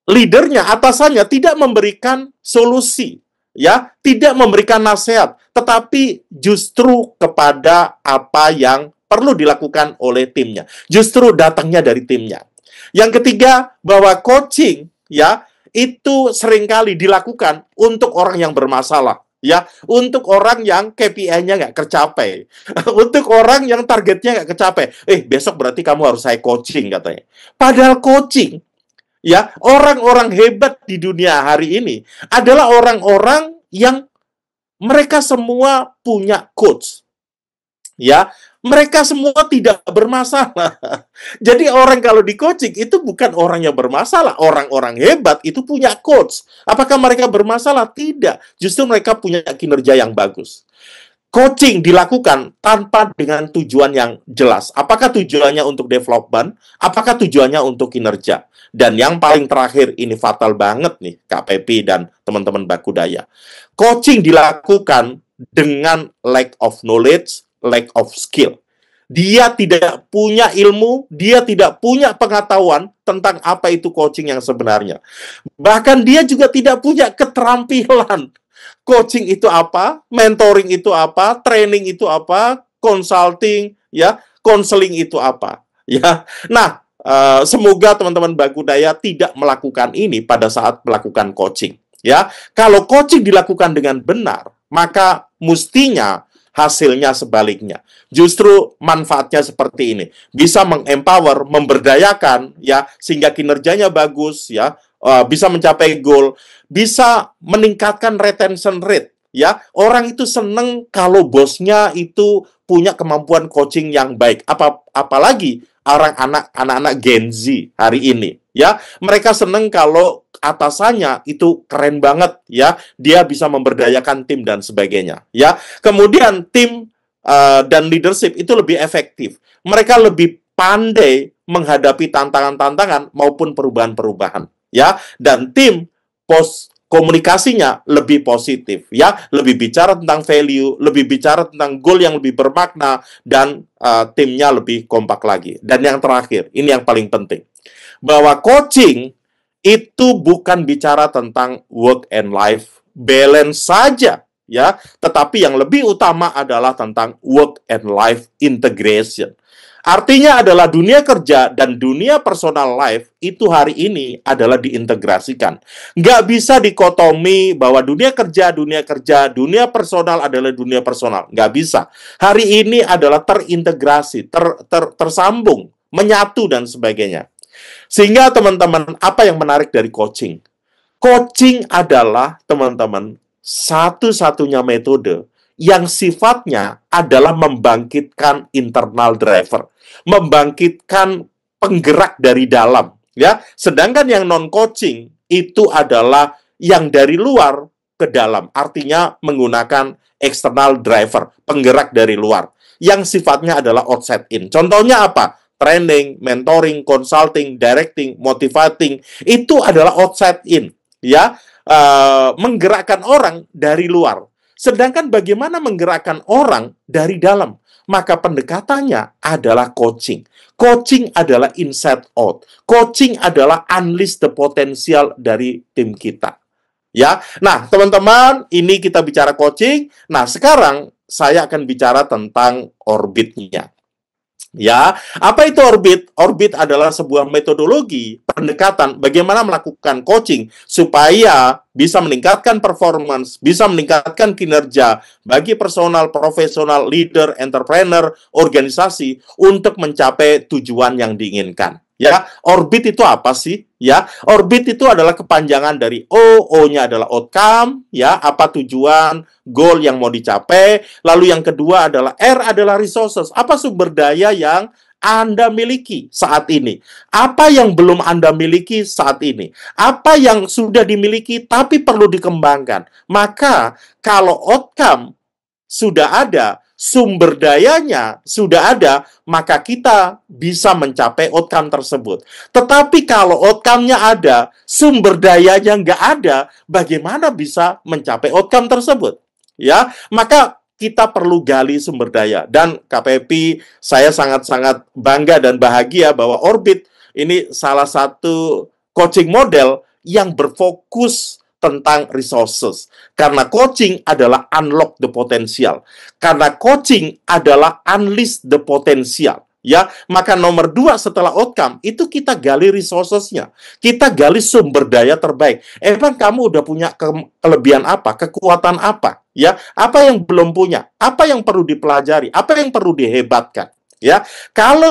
leadernya, atasannya tidak memberikan solusi, ya, tidak memberikan nasihat, tetapi justru kepada apa yang perlu dilakukan oleh timnya. Justru datangnya dari timnya. Yang ketiga, bahwa coaching, ya, itu seringkali dilakukan untuk orang yang bermasalah, ya, untuk orang yang KPI-nya nggak tercapai, untuk orang yang targetnya nggak tercapai. Besok berarti kamu harus saya coaching katanya. Padahal coaching, ya, orang-orang hebat di dunia hari ini adalah orang-orang yang mereka semua punya coach. Ya, mereka semua tidak bermasalah. Jadi orang kalau di coaching itu bukan orang yang bermasalah. Orang-orang hebat itu punya coach. Apakah mereka bermasalah? Tidak. Justru mereka punya kinerja yang bagus. coaching dilakukan tanpa dengan tujuan yang jelas. Apakah tujuannya untuk development? Apakah tujuannya untuk kinerja? Dan yang paling terakhir, ini fatal banget nih, Kak Pepi dan teman-teman Bakudaya. Coaching dilakukan dengan lack of knowledge, lack of skill. Dia tidak punya ilmu, dia tidak punya pengetahuan tentang apa itu coaching yang sebenarnya. Bahkan dia juga tidak punya keterampilan. Coaching itu apa? Mentoring itu apa? Training itu apa? Consulting, ya, counseling itu apa? Ya. Nah, semoga teman-teman Bakudaya tidak melakukan ini pada saat melakukan coaching, ya. Kalau coaching dilakukan dengan benar, maka mestinya hasilnya sebaliknya. Justru manfaatnya seperti ini. Bisa mengempower, memberdayakan, ya, sehingga kinerjanya bagus, ya, bisa mencapai goal, bisa meningkatkan retention rate, ya. Orang itu seneng kalau bosnya itu punya kemampuan coaching yang baik. Apalagi anak-anak Gen Z hari ini, ya. Mereka seneng kalau atasannya itu keren banget, ya. Dia bisa memberdayakan tim dan sebagainya, ya. Kemudian tim dan leadership itu lebih efektif. Mereka lebih pandai menghadapi tantangan-tantangan maupun perubahan-perubahan, ya. Dan tim komunikasinya lebih positif, ya, lebih bicara tentang value, lebih bicara tentang goal yang lebih bermakna, dan timnya lebih kompak lagi. Dan yang terakhir, ini yang paling penting, bahwa coaching itu bukan bicara tentang work and life balance saja, ya, tetapi yang lebih utama adalah tentang work and life integration. Artinya adalah dunia kerja dan dunia personal life itu hari ini adalah diintegrasikan. Nggak bisa dikotomi bahwa dunia kerja, dunia personal adalah dunia personal. Nggak bisa. Hari ini adalah terintegrasi, tersambung, menyatu, dan sebagainya. Sehingga teman-teman, apa yang menarik dari coaching? Coaching adalah, teman-teman, satu-satunya metode yang sifatnya adalah membangkitkan internal driver, membangkitkan penggerak dari dalam, ya. Sedangkan yang non-coaching itu adalah yang dari luar ke dalam, artinya menggunakan external driver, penggerak dari luar, yang sifatnya adalah outside in. Contohnya apa? Training, mentoring, consulting, directing, motivating, itu adalah outside in, ya. Menggerakkan orang dari luar. Sedangkan bagaimana menggerakkan orang dari dalam? Maka pendekatannya adalah coaching. Coaching adalah inside out. Coaching adalah unleash the potential dari tim kita. Ya. Nah, teman-teman, ini kita bicara coaching. Nah, sekarang saya akan bicara tentang orbitnya. Ya, apa itu orbit? Orbit adalah sebuah metodologi pendekatan bagaimana melakukan coaching supaya bisa meningkatkan performance, bisa meningkatkan kinerja bagi personal, profesional, leader, entrepreneur, organisasi untuk mencapai tujuan yang diinginkan. Ya, orbit itu apa sih? Ya, orbit itu adalah kepanjangan dari O-nya adalah outcome, ya, apa tujuan, goal yang mau dicapai. Lalu yang kedua adalah R adalah resources, apa sumber daya yang Anda miliki saat ini. Apa yang belum Anda miliki saat ini. Apa yang sudah dimiliki tapi perlu dikembangkan. Maka kalau outcome sudah ada, sumber dayanya sudah ada, maka kita bisa mencapai outcome tersebut. Tetapi kalau outcome-nya ada, sumber dayanya nggak ada, bagaimana bisa mencapai outcome tersebut? Ya, maka kita perlu gali sumber daya. Dan KPP, saya sangat-sangat bangga dan bahagia bahwa Orbit ini salah satu coaching model yang berfokus tentang resources. Karena coaching adalah unlock the potential. Karena coaching adalah unleash the potential. Ya, maka nomor 2 setelah outcome itu kita gali resources-nya. Kita gali sumber daya terbaik. Emang kamu udah punya kelebihan apa? Kekuatan apa? Ya, apa yang belum punya? Apa yang perlu dipelajari? Apa yang perlu dihebatkan? Ya, kalau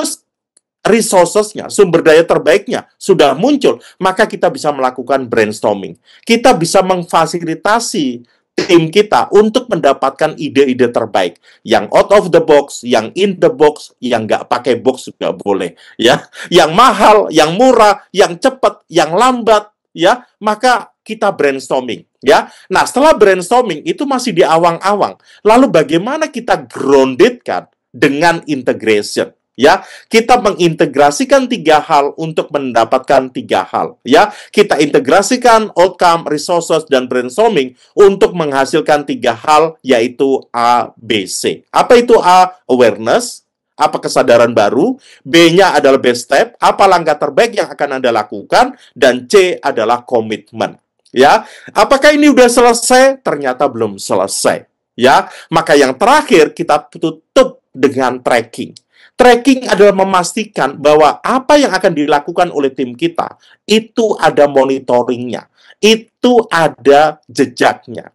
resources-nya, sumber daya terbaiknya sudah muncul, maka kita bisa melakukan brainstorming. Kita bisa memfasilitasi tim kita untuk mendapatkan ide-ide terbaik. Yang out of the box, yang in the box, yang nggak pakai box juga boleh. Ya, yang mahal, yang murah, yang cepat, yang lambat. Ya, maka kita brainstorming, ya. Nah, setelah brainstorming itu masih di awang-awang. Lalu bagaimana kita groundedkan dengan integration? Ya, kita mengintegrasikan 3 hal untuk mendapatkan 3 hal. Ya, kita integrasikan outcome, resources, dan brainstorming untuk menghasilkan 3 hal, yaitu A, B, C. Apa itu A? Awareness. Apa kesadaran baru? B-nya adalah best step. Apa langkah terbaik yang akan Anda lakukan? Dan C adalah komitmen. Ya, apakah ini udah selesai? Ternyata belum selesai. Ya, maka yang terakhir kita tutup dengan tracking. Tracking adalah memastikan bahwa apa yang akan dilakukan oleh tim kita itu ada monitoringnya, itu ada jejaknya.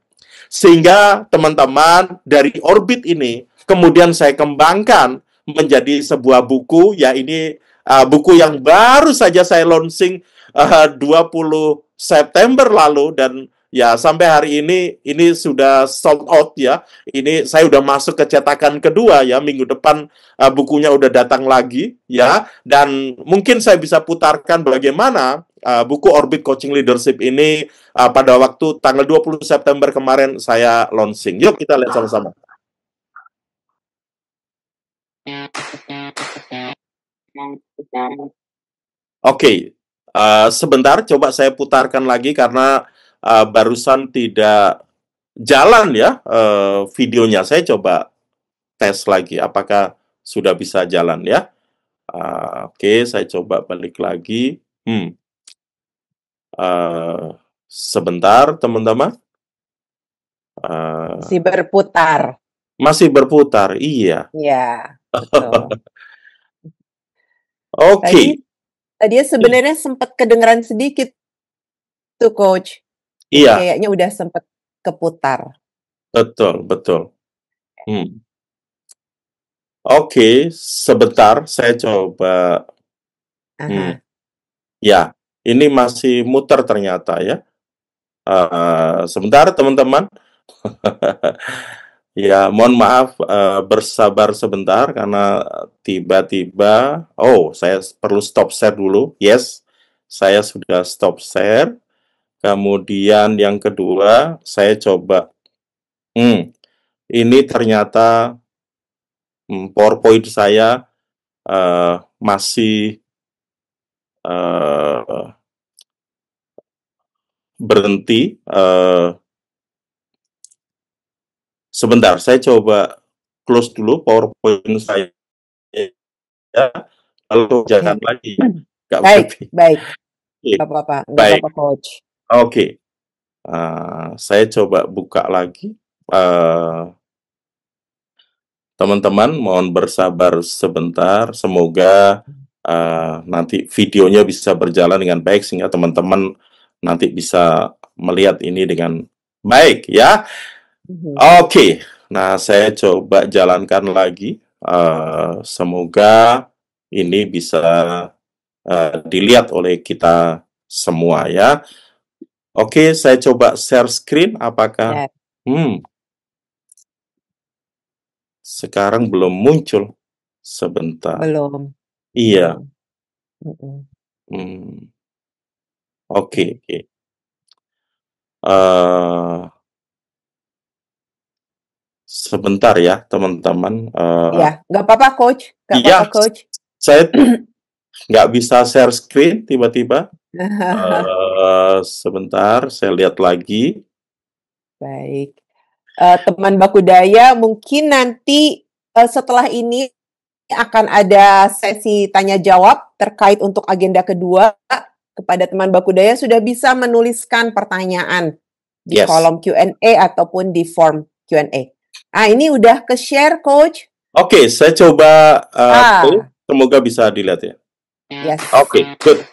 Sehingga teman-teman dari Orbit ini kemudian saya kembangkan menjadi sebuah buku, ya ini buku yang baru saja saya launching 20 September lalu, dan ya sampai hari ini sudah sold out ya. Ini saya udah masuk ke cetakan kedua ya, minggu depan bukunya udah datang lagi ya, dan mungkin saya bisa putarkan bagaimana buku Orbit Coaching Leadership ini pada waktu tanggal 20 September kemarin saya launching. Yuk kita lihat sama-sama. Oke, sebentar coba saya putarkan lagi karena barusan tidak jalan ya videonya. Saya coba tes lagi apakah sudah bisa jalan ya. Oke, saya coba balik lagi. Sebentar teman-teman. Masih berputar. Masih berputar, iya. Ya, betul. Oke. Tadi sebenarnya sempat kedengeran sedikit tuh Coach. Iya. Kayaknya udah sempat keputar. Betul. Oke, sebentar saya coba. Ya, ini masih muter ternyata ya. Sebentar teman-teman. Ya, mohon maaf, bersabar sebentar karena tiba-tiba, saya perlu stop share dulu. Yes, saya sudah stop share. Kemudian yang kedua, saya coba. Ini ternyata PowerPoint saya masih berhenti. Sebentar, saya coba close dulu PowerPoint saya. Ya, lalu jangan lagi. Baik. Nggak apa-apa, Coach. Oke. Saya coba buka lagi. Teman-teman, mohon bersabar sebentar. Semoga nanti videonya bisa berjalan dengan baik sehingga teman-teman nanti bisa melihat ini dengan baik ya. Oke. Nah, saya coba jalankan lagi. Semoga ini bisa dilihat oleh kita semua ya. Oke, saya coba share screen. Apakah? Sekarang belum muncul. Sebentar. Belum. Iya. Oke. Sebentar ya, teman-teman. Ya, nggak apa-apa, Coach. Nggak apa-apa, Coach. Saya nggak bisa share screen tiba-tiba. Sebentar, saya lihat lagi. Baik. Teman Baku Daya, mungkin nanti setelah ini akan ada sesi tanya-jawab terkait untuk agenda kedua. Kepada teman Baku Daya sudah bisa menuliskan pertanyaan di kolom Q&A ataupun di form Q&A. Ini udah ke-share, Coach. Oke, saya coba semoga bisa dilihat ya. Yes. Oke, good.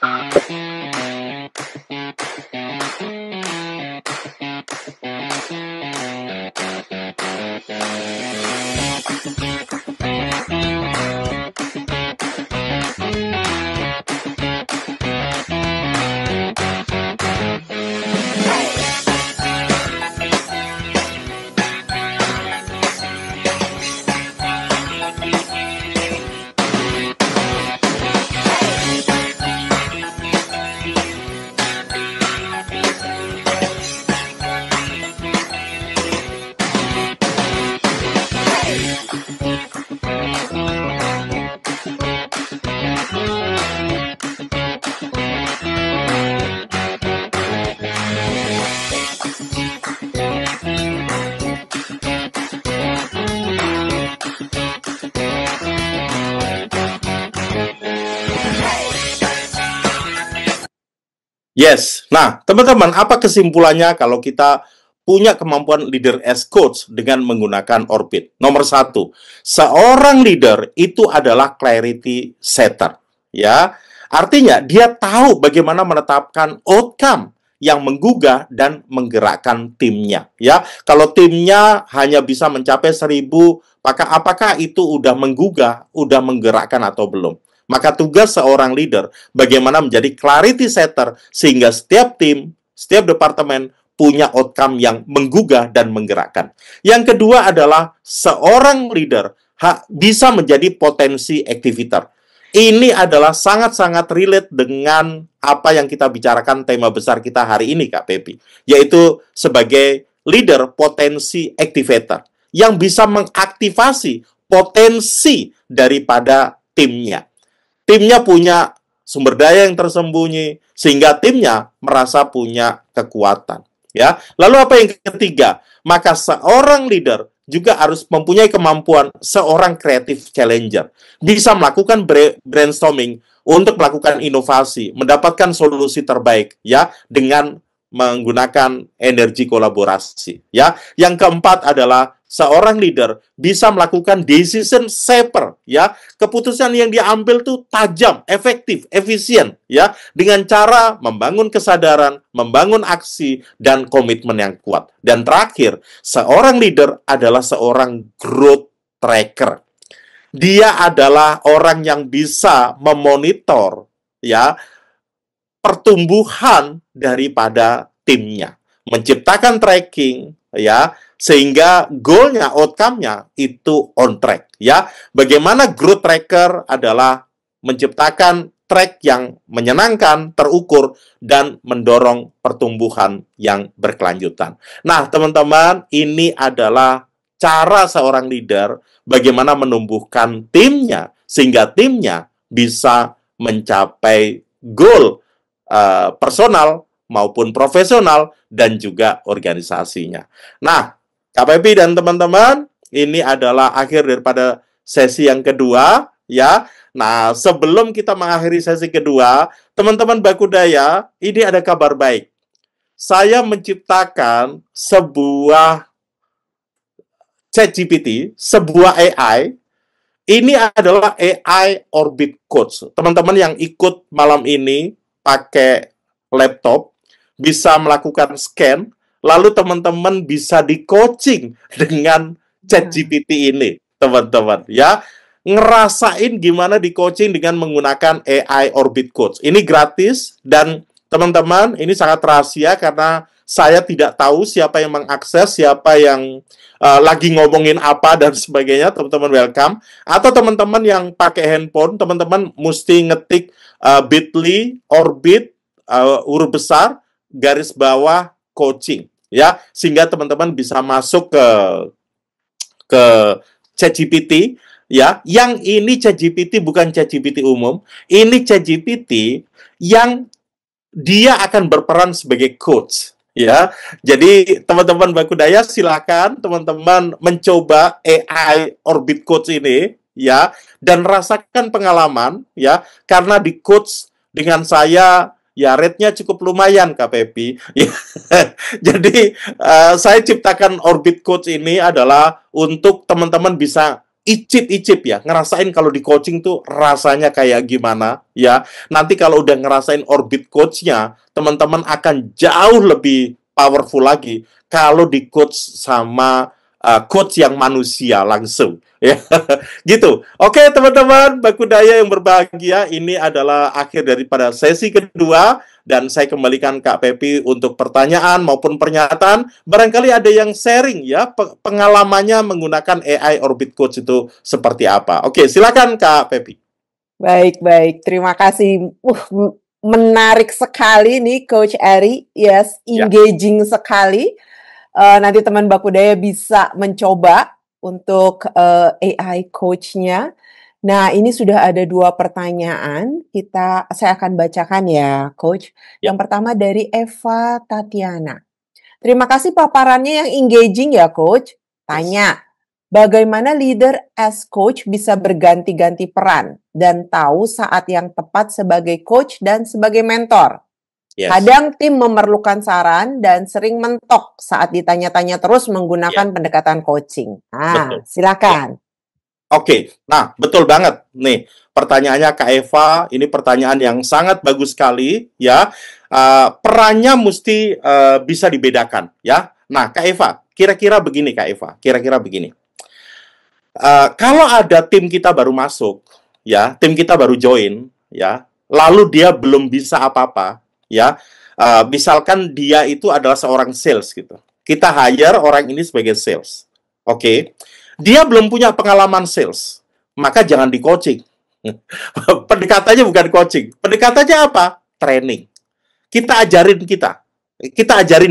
Yes. Nah, teman-teman, apa kesimpulannya kalau kita punya kemampuan leader as coach dengan menggunakan Orbit? Nomor satu, seorang leader itu adalah clarity setter. Ya, artinya dia tahu bagaimana menetapkan outcome yang menggugah dan menggerakkan timnya. Ya, kalau timnya hanya bisa mencapai 1.000, maka apakah itu udah menggugah, udah menggerakkan atau belum? Maka tugas seorang leader bagaimana menjadi clarity setter sehingga setiap tim, setiap departemen punya outcome yang menggugah dan menggerakkan. Yang kedua adalah seorang leader bisa menjadi potensi activator. Ini adalah sangat-sangat relate dengan apa yang kita bicarakan tema besar kita hari ini, Kak Pepi, yaitu sebagai leader potensi activator yang bisa mengaktifasi potensi daripada timnya. Timnya punya sumber daya yang tersembunyi sehingga timnya merasa punya kekuatan, ya. Lalu apa yang ketiga? Maka seorang leader juga harus mempunyai kemampuan seorang creative challenger, bisa melakukan brainstorming untuk melakukan inovasi, mendapatkan solusi terbaik, ya, dengan menggunakan energi kolaborasi, ya. Yang keempat adalah seorang leader bisa melakukan decision saver, ya. Keputusan yang diambil tuh tajam, efektif, efisien, ya, dengan cara membangun kesadaran, membangun aksi dan komitmen yang kuat. Dan terakhir, seorang leader adalah seorang growth tracker. Dia adalah orang yang bisa memonitor, ya, pertumbuhan daripada timnya, menciptakan tracking, ya, sehingga goalnya, outcome-nya itu on track, ya. Bagaimana growth tracker adalah menciptakan track yang menyenangkan, terukur, dan mendorong pertumbuhan yang berkelanjutan. Nah, teman-teman, ini adalah cara seorang leader bagaimana menumbuhkan timnya, sehingga timnya bisa mencapai goal personal maupun profesional dan juga organisasinya. Nah, KPP dan teman-teman, ini adalah akhir daripada sesi yang kedua, ya. Nah, sebelum kita mengakhiri sesi kedua, teman-teman Bakudaya, ini ada kabar baik. Saya menciptakan sebuah ChatGPT, sebuah AI. Ini adalah AI Orbit Coach. Teman-teman yang ikut malam ini pakai laptop, bisa melakukan scan, lalu teman-teman bisa di-coaching dengan ChatGPT ini, teman-teman, ya. Ngerasain gimana di-coaching dengan menggunakan AI Orbit Coach. Ini gratis, dan teman-teman, ini sangat rahasia karena saya tidak tahu siapa yang mengakses, siapa yang lagi ngomongin apa dan sebagainya. Teman-teman welcome. Atau teman-teman yang pakai handphone, teman-teman mesti ngetik bit.ly Orbit huruf besar garis bawah coaching, ya, sehingga teman-teman bisa masuk ke ChatGPT, ya. Yang ini ChatGPT bukan ChatGPT umum, ini ChatGPT yang dia akan berperan sebagai coach, ya. Jadi teman-teman Bakudaya, silakan teman-teman mencoba AI Orbit Coach ini, ya, dan rasakan pengalaman, ya, karena di coach dengan saya, ya, rate-nya cukup lumayan, Kak Pepi. Jadi saya ciptakan Orbit Coach ini adalah untuk teman-teman bisa icip-icip, ya, ngerasain kalau di coaching tuh rasanya kayak gimana, ya. Nanti kalau udah ngerasain Orbit Coach-nya, teman-teman akan jauh lebih powerful lagi kalau di coach sama coach yang manusia langsung, ya. Gitu. Oke, teman-teman Bakudaya yang berbahagia, ini adalah akhir daripada sesi kedua, dan saya kembalikan Kak Pepi untuk pertanyaan maupun pernyataan. Barangkali ada yang sharing, ya, pengalamannya menggunakan AI Orbit Coach itu seperti apa. Oke, silakan Kak Pepi. Baik. Terima kasih. Menarik sekali nih Coach Eri. Yes, engaging sekali. Nanti teman Bakudaya bisa mencoba untuk AI coach-nya. Nah, ini sudah ada 2 pertanyaan. Saya akan bacakan ya, Coach. Yang pertama dari Eva Tatiana. Terima kasih paparannya yang engaging ya, Coach. Tanya, bagaimana leader as coach bisa berganti-ganti peran dan tahu saat yang tepat sebagai coach dan sebagai mentor? Yes. Kadang tim memerlukan saran dan sering mentok saat ditanya-tanya terus menggunakan pendekatan coaching. Betul. Silakan. Oke, nah betul banget nih pertanyaannya Kak Eva. Ini pertanyaan yang sangat bagus sekali ya. Perannya mesti bisa dibedakan ya. Nah Kak Eva, kira-kira begini Kak Eva, kira-kira begini. Kalau ada tim kita baru masuk, ya, tim kita baru join, ya, lalu dia belum bisa apa-apa, ya, misalkan dia itu adalah seorang sales gitu. Kita hire orang ini sebagai sales, oke? Dia belum punya pengalaman sales, maka jangan di coaching. Pendekatannya bukan coaching, pendekatannya apa? Training. Kita ajarin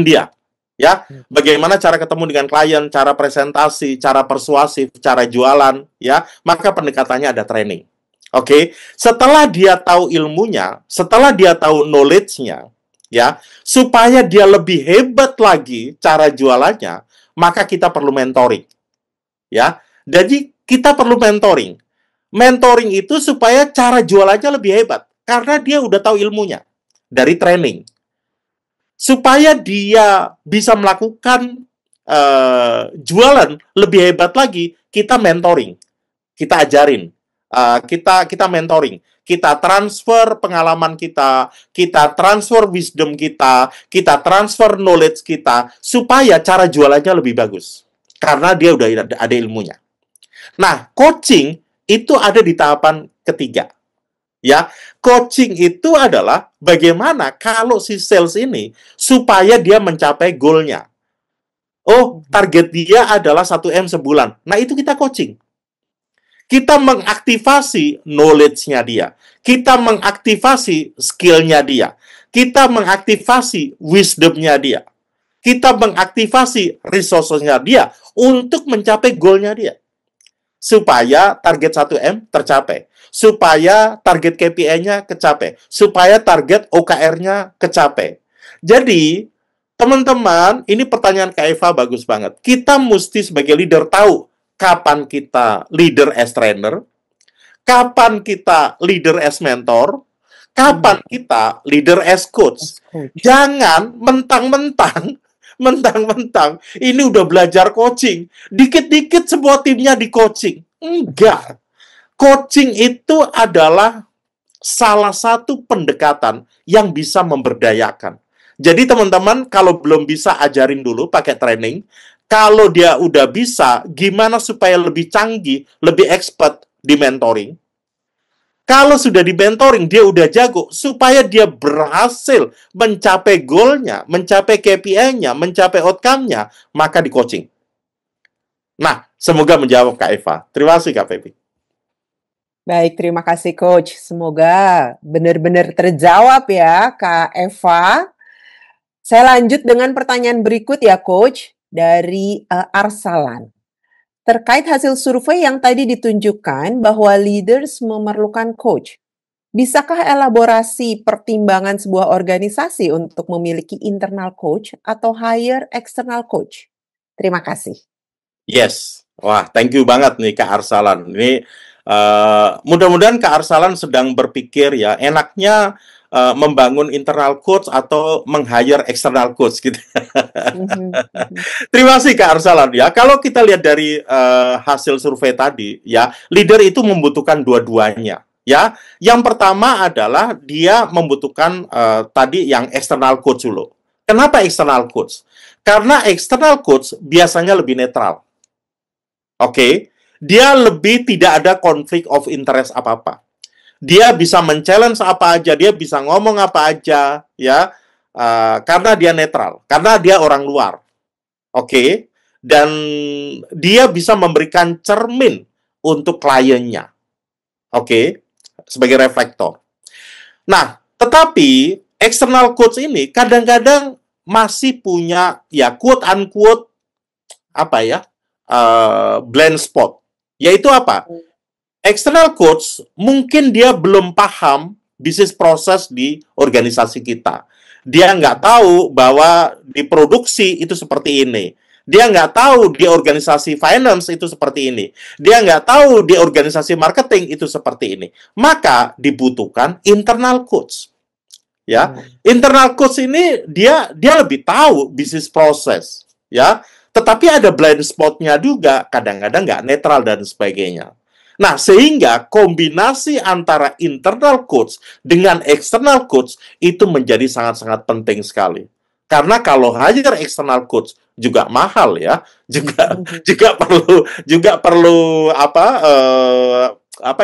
dia. Ya, bagaimana cara ketemu dengan klien, cara presentasi, cara persuasif, cara jualan, ya, maka pendekatannya ada training. Oke, setelah dia tahu ilmunya, setelah dia tahu knowledge-nya, ya, supaya dia lebih hebat lagi cara jualannya, maka kita perlu mentoring. Ya, jadi kita perlu mentoring. Mentoring itu supaya cara jualannya lebih hebat, karena dia udah tahu ilmunya dari training. Supaya dia bisa melakukan jualan lebih hebat lagi, kita mentoring, kita ajarin, kita mentoring, kita transfer pengalaman kita transfer wisdom kita transfer knowledge kita, supaya cara jualannya lebih bagus, karena dia udah ada ilmunya. Nah, coaching itu ada di tahapan ketiga. Ya, coaching itu adalah bagaimana kalau si sales ini supaya dia mencapai goalnya. Oh, target dia adalah 1M sebulan. Nah, itu kita coaching. Kita mengaktifasi knowledge-nya dia. Kita mengaktifasi skill-nya dia. Kita mengaktifasi wisdom-nya dia. Kita mengaktifasi resources-nya dia untuk mencapai goal-nya dia. Supaya target 1M tercapai. Supaya target KPI-nya kecapai. Supaya target OKR-nya kecapai. Jadi, teman-teman, ini pertanyaan Kak Eva bagus banget. Kita mesti sebagai leader tahu kapan kita leader as trainer, kapan kita leader as mentor, kapan kita leader as coach. Jangan mentang-mentang ini udah belajar coaching, dikit-dikit semua timnya di coaching. Enggak. Coaching itu adalah salah satu pendekatan yang bisa memberdayakan. Jadi teman-teman, kalau belum bisa, ajarin dulu pakai training. Kalau dia udah bisa, gimana supaya lebih canggih, lebih expert di mentoring. Kalau sudah di mentoring, dia udah jago, supaya dia berhasil mencapai goalnya, mencapai KPI-nya, mencapai outcome-nya, maka di coaching. Nah, semoga menjawab Kak Eva. Terima kasih Kak Pepi. Baik, terima kasih Coach. Semoga benar-benar terjawab ya Kak Eva. Saya lanjut dengan pertanyaan berikut ya Coach, dari Arsalan. Terkait hasil survei yang tadi ditunjukkan bahwa leaders memerlukan coach, bisakah elaborasi pertimbangan sebuah organisasi untuk memiliki internal coach atau hire external coach? Terima kasih. Yes, wah thank you banget nih Kak Arsalan. Ini mudah-mudahan Kak Arsalan sedang berpikir ya, enaknya membangun internal coach atau meng-hire external coach gitu. Terima kasih Kak Arsalan ya. Kalau kita lihat dari hasil survei tadi ya, leader itu membutuhkan dua-duanya ya. Yang pertama adalah dia membutuhkan tadi yang external coach dulu. Kenapa external coach? Karena external coach biasanya lebih netral. Oke, dia lebih tidak ada konflik of interest apa-apa. Dia bisa men-challenge apa aja, dia bisa ngomong apa aja, ya, karena dia netral, karena dia orang luar, oke, dan dia bisa memberikan cermin untuk kliennya, oke, sebagai reflektor. Nah, tetapi external coach ini kadang-kadang masih punya, ya, quote-unquote, apa ya, blind spot, yaitu apa? External coach, mungkin dia belum paham bisnis proses di organisasi kita. Dia nggak tahu bahwa di produksi itu seperti ini. Dia nggak tahu di organisasi finance itu seperti ini. Dia nggak tahu di organisasi marketing itu seperti ini. Maka dibutuhkan internal coach. ya. Internal coach ini dia lebih tahu bisnis proses, ya. Tetapi ada blind spot-nya juga, kadang-kadang nggak netral dan sebagainya. Nah, sehingga kombinasi antara internal coach dengan external coach itu menjadi sangat-sangat penting sekali. Karena kalau hire external coach juga mahal ya, juga perlu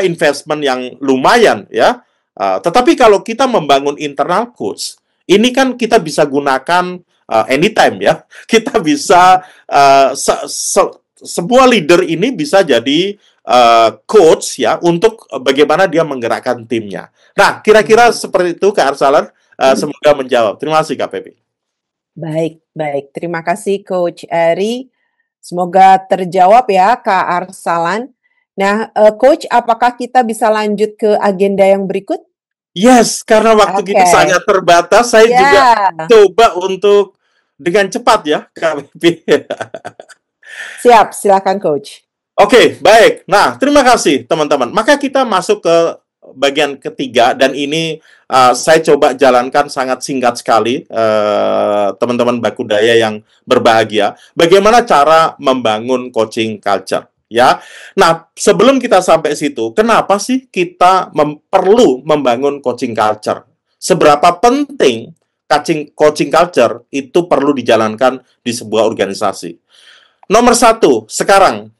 investment yang lumayan ya. Tetapi kalau kita membangun internal coach, ini kan kita bisa gunakan anytime ya. Kita bisa sebuah leader ini bisa jadi coach ya untuk bagaimana dia menggerakkan timnya. Nah, kira-kira seperti itu Kak Arsalan. Semoga menjawab. Terima kasih Kak Pepi. Baik. Terima kasih Coach Eri. Semoga terjawab ya Kak Arsalan. Nah, Coach, apakah kita bisa lanjut ke agenda yang berikut? Yes, karena waktu kita sangat terbatas, saya juga coba untuk dengan cepat ya Kak Pepi. Siap, silakan Coach. Oke, baik. Nah, terima kasih teman-teman. Maka kita masuk ke bagian ketiga, dan ini saya coba jalankan sangat singkat sekali, teman-teman Bakudaya yang berbahagia. Bagaimana cara membangun coaching culture, ya? Nah, sebelum kita sampai situ, kenapa sih kita perlu membangun coaching culture? Seberapa penting coaching culture itu perlu dijalankan di sebuah organisasi? Nomor satu, sekarang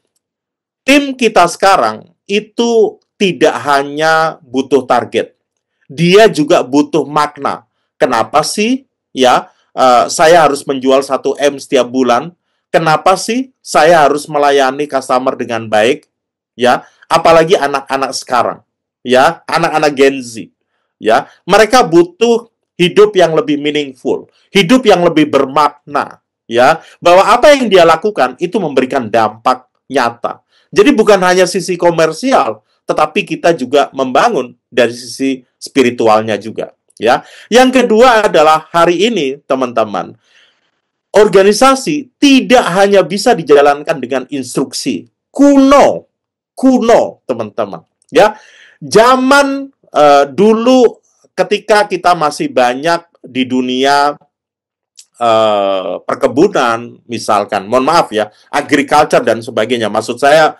tim kita sekarang itu tidak hanya butuh target, dia juga butuh makna. Kenapa sih ya saya harus menjual 1M setiap bulan? Kenapa sih saya harus melayani customer dengan baik? Ya, apalagi anak-anak sekarang, ya, anak-anak Gen Z, ya, mereka butuh hidup yang lebih meaningful, hidup yang lebih bermakna, ya, bahwa apa yang dia lakukan itu memberikan dampak nyata. Jadi bukan hanya sisi komersial, tetapi kita juga membangun dari sisi spiritualnya juga, ya. Yang kedua adalah hari ini, teman-teman, organisasi tidak hanya bisa dijalankan dengan instruksi. Kuno, teman-teman, ya. Zaman dulu ketika kita masih banyak di dunia perkebunan, misalkan, mohon maaf ya, agriculture dan sebagainya. Maksud saya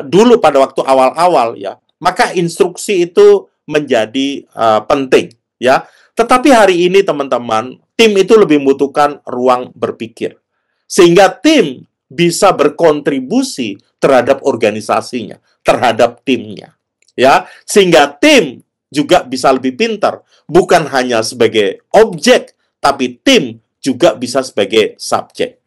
dulu pada waktu awal-awal ya, maka instruksi itu menjadi penting ya. Tetapi hari ini teman-teman, tim itu lebih membutuhkan ruang berpikir, sehingga tim bisa berkontribusi terhadap organisasinya, terhadap timnya, ya, sehingga tim juga bisa lebih pintar, bukan hanya sebagai objek, tapi tim juga bisa sebagai subjek.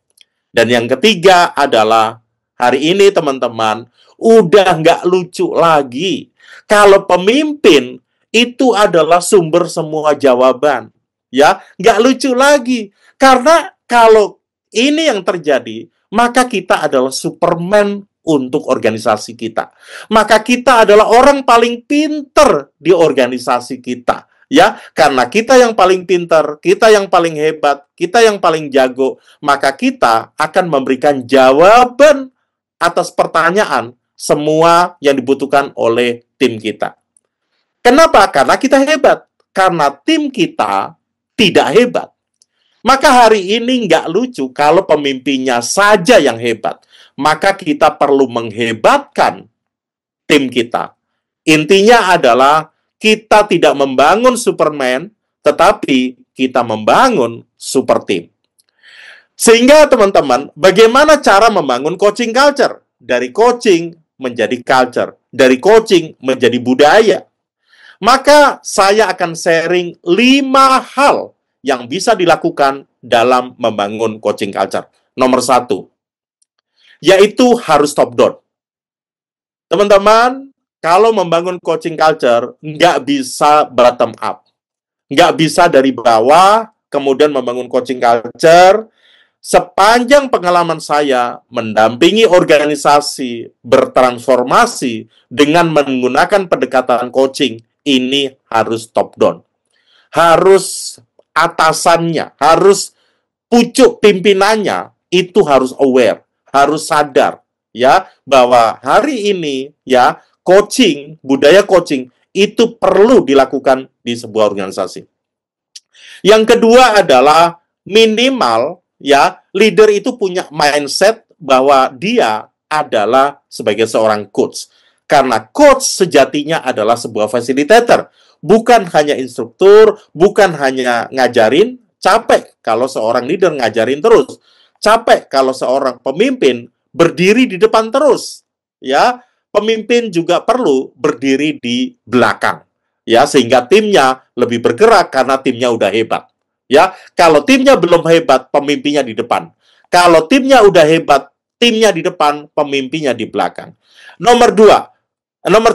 Dan yang ketiga adalah hari ini teman-teman, udah nggak lucu lagi kalau pemimpin itu adalah sumber semua jawaban. Ya, nggak lucu lagi. Karena kalau ini yang terjadi, maka kita adalah Superman untuk organisasi kita. Maka kita adalah orang paling pinter di organisasi kita. Ya, karena kita yang paling pintar, kita yang paling hebat, kita yang paling jago, maka kita akan memberikan jawaban atas pertanyaan semua yang dibutuhkan oleh tim kita. Kenapa? Karena kita hebat. Karena tim kita tidak hebat. Maka hari ini nggak lucu kalau pemimpinnya saja yang hebat. Maka kita perlu menghebatkan tim kita. Intinya adalah kita tidak membangun Superman, tetapi kita membangun super team. Sehingga teman-teman, bagaimana cara membangun coaching culture? Dari coaching menjadi culture, dari coaching menjadi budaya. Maka saya akan sharing 5 hal yang bisa dilakukan dalam membangun coaching culture. Nomor 1, yaitu harus top down. Teman-teman, kalau membangun coaching culture, nggak bisa bottom up. Nggak bisa dari bawah, kemudian membangun coaching culture. Sepanjang pengalaman saya mendampingi organisasi bertransformasi dengan menggunakan pendekatan coaching, ini harus top down. Harus atasannya, harus pucuk pimpinannya, itu harus aware, harus sadar, ya, bahwa hari ini, ya, coaching, budaya coaching, itu perlu dilakukan di sebuah organisasi. Yang kedua adalah minimal ya, leader itu punya mindset bahwa dia adalah sebagai seorang coach. Karena coach sejatinya adalah sebuah facilitator, bukan hanya instruktur, bukan hanya ngajarin. Capek kalau seorang leader ngajarin terus. Capek kalau seorang pemimpin berdiri di depan terus. Ya, pemimpin juga perlu berdiri di belakang. Ya, sehingga timnya lebih bergerak karena timnya udah hebat. Ya, kalau timnya belum hebat, pemimpinnya di depan. Kalau timnya udah hebat, timnya di depan, pemimpinnya di belakang. Nomor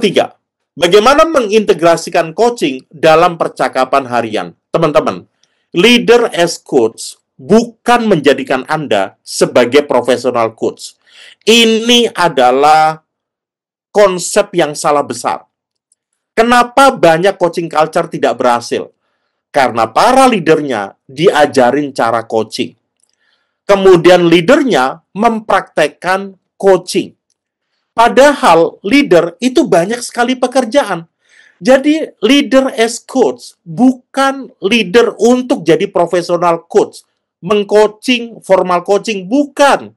tiga, bagaimana mengintegrasikan coaching dalam percakapan harian? Teman-teman, leader as coach bukan menjadikan Anda sebagai profesional coach. Ini adalah konsep yang salah besar. Kenapa banyak coaching culture tidak berhasil? Karena para leadernya diajarin cara coaching. Kemudian leadernya mempraktekkan coaching. Padahal leader itu banyak sekali pekerjaan. Jadi leader as coach bukan leader untuk jadi profesional coach. Mengcoaching, formal coaching, bukan.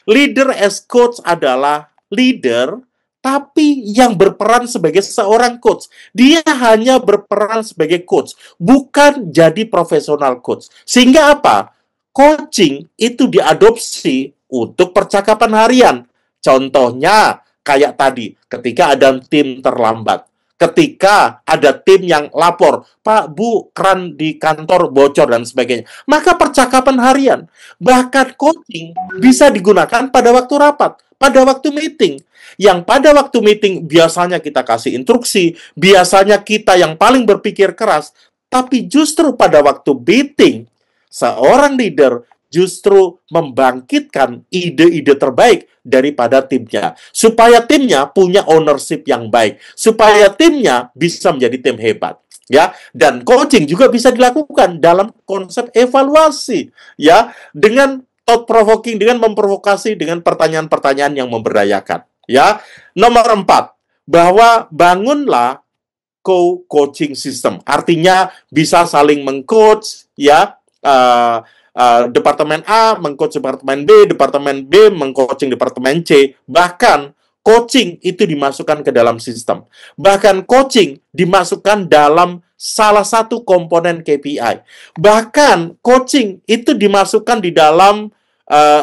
Leader as coach adalah leader tapi yang berperan sebagai seorang coach. Dia hanya berperan sebagai coach, bukan jadi profesional coach. Sehingga apa? Coaching itu diadopsi untuk percakapan harian. Contohnya, kayak tadi, ketika ada tim terlambat. Ketika ada tim yang lapor, Pak, Bu, keran di kantor bocor dan sebagainya. Maka percakapan harian, bahkan coaching bisa digunakan pada waktu rapat, pada waktu meeting. Yang pada waktu meeting biasanya kita kasih instruksi, biasanya kita yang paling berpikir keras, tapi justru pada waktu meeting, seorang leader justru membangkitkan ide-ide terbaik daripada timnya. Supaya timnya punya ownership yang baik. Supaya timnya bisa menjadi tim hebat. Ya, dan coaching juga bisa dilakukan dalam konsep evaluasi. Ya, dengan thought provoking, dengan memprovokasi, dengan pertanyaan-pertanyaan yang memberdayakan. Ya, nomor 4, bahwa bangunlah co-coaching system. Artinya bisa saling meng-coach, ya, Departemen A meng-coach Departemen B meng-coaching Departemen C. Bahkan coaching itu dimasukkan ke dalam sistem. Bahkan coaching dimasukkan dalam salah satu komponen KPI. Bahkan coaching itu dimasukkan di dalam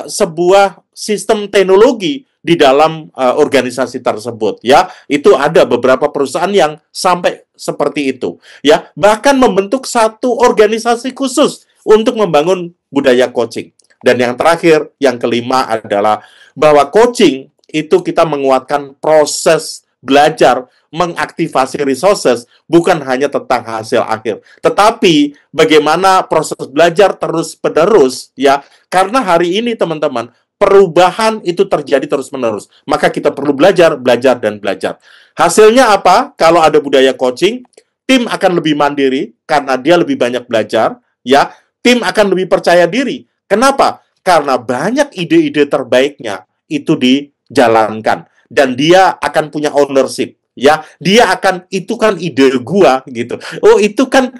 sebuah sistem teknologi di dalam organisasi tersebut. Ya, itu ada beberapa perusahaan yang sampai seperti itu. Ya, bahkan membentuk satu organisasi khusus untuk membangun budaya coaching. Dan yang terakhir, yang kelima adalah bahwa coaching itu kita menguatkan proses belajar, mengaktifasi resources, bukan hanya tentang hasil akhir. Tetapi bagaimana proses belajar terus-menerus, ya. Karena hari ini, teman-teman, perubahan itu terjadi terus-menerus. Maka kita perlu belajar, dan belajar. Hasilnya apa? Kalau ada budaya coaching, tim akan lebih mandiri karena dia lebih banyak belajar, ya. Tim akan lebih percaya diri. Kenapa? Karena banyak ide-ide terbaiknya itu dijalankan. Dan dia akan punya ownership. Ya, dia akan, itu kan ide gua, gitu. Oh, itu kan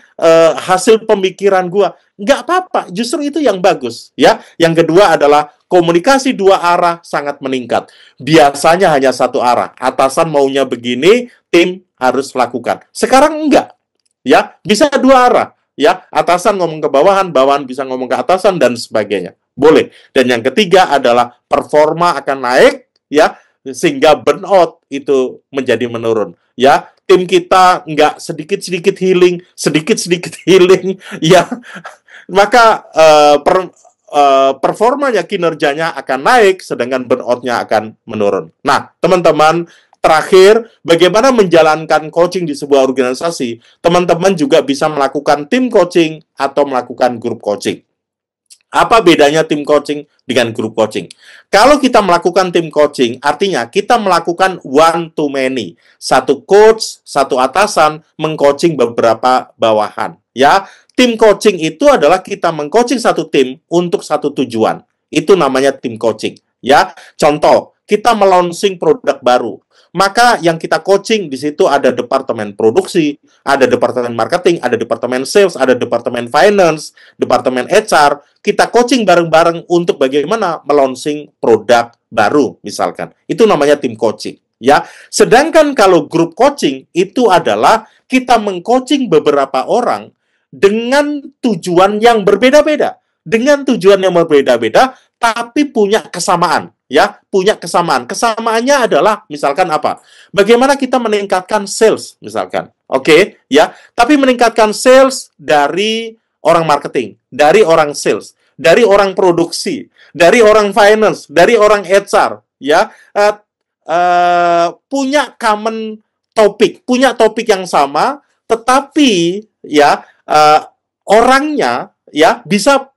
hasil pemikiran gua. Nggak apa-apa, justru itu yang bagus. Ya, yang kedua adalah komunikasi dua arah sangat meningkat. Biasanya hanya satu arah. Atasan maunya begini, tim harus lakukan. Sekarang enggak. Ya, bisa dua arah. Ya, atasan ngomong ke bawahan, bawahan bisa ngomong ke atasan, dan sebagainya. Boleh. Dan yang ketiga adalah performa akan naik, ya, sehingga burnout itu menjadi menurun. Ya, tim kita nggak sedikit-sedikit healing, ya, maka performanya, kinerjanya akan naik, sedangkan burnout-nya akan menurun. Nah, teman-teman, terakhir, bagaimana menjalankan coaching di sebuah organisasi? Teman-teman juga bisa melakukan tim coaching atau melakukan grup coaching. Apa bedanya tim coaching dengan grup coaching? Kalau kita melakukan tim coaching, artinya kita melakukan one to many. Satu coach, satu atasan, meng-coaching beberapa bawahan. Ya, tim coaching itu adalah kita meng-coaching satu tim untuk satu tujuan. Itu namanya tim coaching. ya. Contoh, kita melonsing produk baru. Maka yang kita coaching di situ ada departemen produksi, ada departemen marketing, ada departemen sales, ada departemen finance, departemen HR. Kita coaching bareng-bareng untuk bagaimana melonsing produk baru misalkan. Itu namanya tim coaching, ya. Sedangkan kalau grup coaching itu adalah kita mengcoaching beberapa orang dengan tujuan yang berbeda-beda. Dengan tujuan yang berbeda-beda, tapi punya kesamaan, ya, punya kesamaan. Kesamaannya adalah misalkan apa? Bagaimana kita meningkatkan sales, misalkan. Oke, ya. Tapi meningkatkan sales dari orang marketing, dari orang sales, dari orang produksi, dari orang finance, dari orang HR, ya. Punya common topik, punya topik yang sama, tetapi ya orangnya ya bisa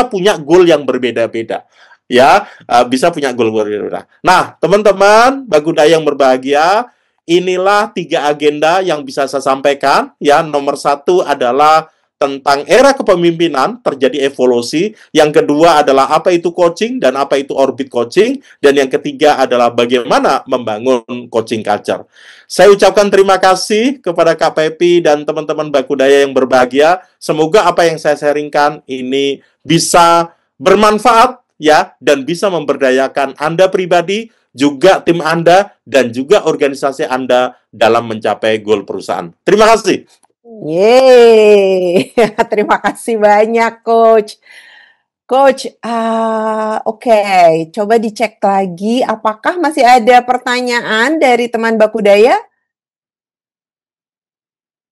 punya goal yang berbeda-beda, ya, bisa punya goal berbeda. Nah, teman-teman Bagudaya yang berbahagia, inilah 3 agenda yang bisa saya sampaikan, ya. Nomor 1 adalah tentang era kepemimpinan, terjadi evolusi. Yang kedua adalah apa itu coaching dan apa itu orbit coaching. Dan yang ketiga adalah bagaimana membangun coaching culture. Saya ucapkan terima kasih kepada Kak Pepi dan teman-teman Bagudaya yang berbahagia. Semoga apa yang saya sharingkan ini bisa bermanfaat, ya, dan bisa memberdayakan Anda pribadi, juga tim Anda, dan juga organisasi Anda dalam mencapai goal perusahaan. Terima kasih. Yeay, terima kasih banyak Coach. Coach, oke, coba dicek lagi apakah masih ada pertanyaan dari teman Bakudaya?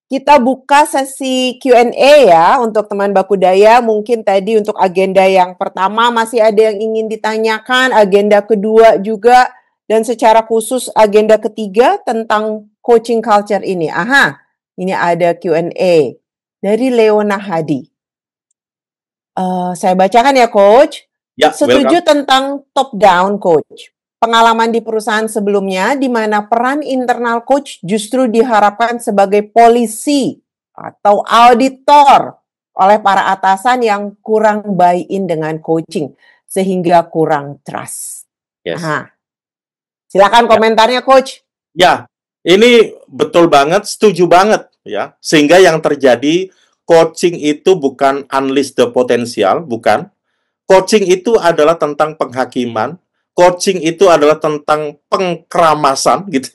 Kita buka sesi Q&A ya untuk teman Bakudaya. Mungkin tadi untuk agenda yang pertama masih ada yang ingin ditanyakan, agenda kedua juga, dan secara khusus agenda ketiga tentang coaching culture ini. Aha. Ini ada Q&A dari Leona Hadi. Saya bacakan ya, Coach. Ya, setuju welcome. tentang top down, Coach. Pengalaman di perusahaan sebelumnya di mana peran internal coach justru diharapkan sebagai polisi atau auditor oleh para atasan yang kurang buy-in dengan coaching sehingga kurang trust. Yes. Aha. Silakan komentarnya, Coach. Ya, ini betul banget, setuju banget, ya. Sehingga yang terjadi, coaching itu bukan unleash the potential, bukan. Coaching itu adalah tentang penghakiman. Coaching itu adalah tentang pengkeramasan, gitu.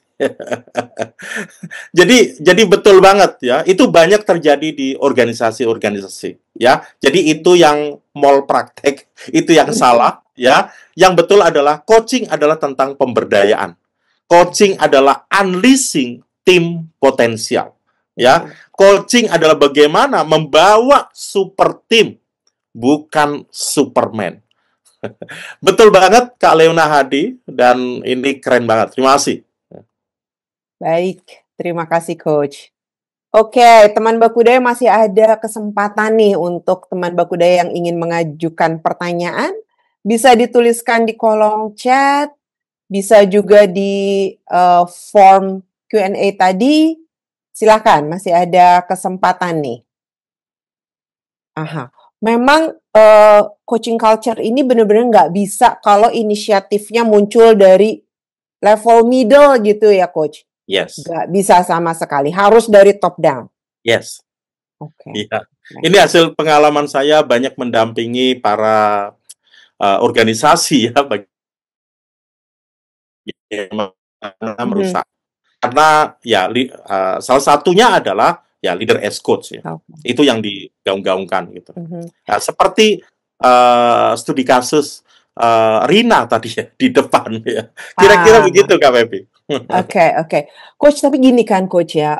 Jadi betul banget, ya. Itu banyak terjadi di organisasi-organisasi, ya. Jadi itu yang mal praktek, itu yang salah, ya. Yang betul adalah coaching adalah tentang pemberdayaan. Coaching adalah unleashing tim potensial, ya. Coaching adalah bagaimana membawa super tim, bukan Superman. Betul banget Kak Leona Hadi, dan ini keren banget. Terima kasih. Baik, terima kasih Coach. Oke, teman Bakudaya masih ada kesempatan nih untuk teman Bakudaya yang ingin mengajukan pertanyaan. Bisa dituliskan di kolom chat, bisa juga di form Q&A tadi. Silakan, masih ada kesempatan nih. Aha, memang coaching culture ini benar-benar nggak bisa kalau inisiatifnya muncul dari level middle gitu ya, Coach? Yes. Nggak bisa sama sekali, harus dari top down. Yes. Oke. Iya. Ini hasil pengalaman saya banyak mendampingi para organisasi, ya, merusak. Karena ya salah satunya adalah ya leader as coach, ya. Itu yang digaung-gaungkan gitu. Nah, seperti studi kasus Rina tadi ya di depan, ya. Kira-kira begitu Kak Pepi. Oke. Coach, tapi gini kan Coach ya,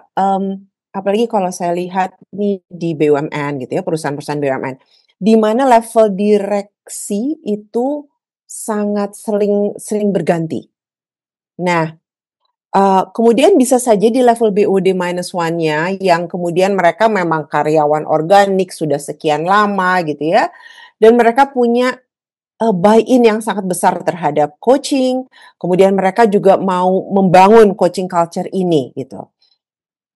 apalagi kalau saya lihat nih di BUMN gitu ya, perusahaan-perusahaan BUMN, di mana level direksi itu sangat sering berganti. Nah, kemudian bisa saja di level BOD-1-nya yang kemudian mereka memang karyawan organik sudah sekian lama gitu ya, dan mereka punya buy-in yang sangat besar terhadap coaching, kemudian mereka juga mau membangun coaching culture ini gitu.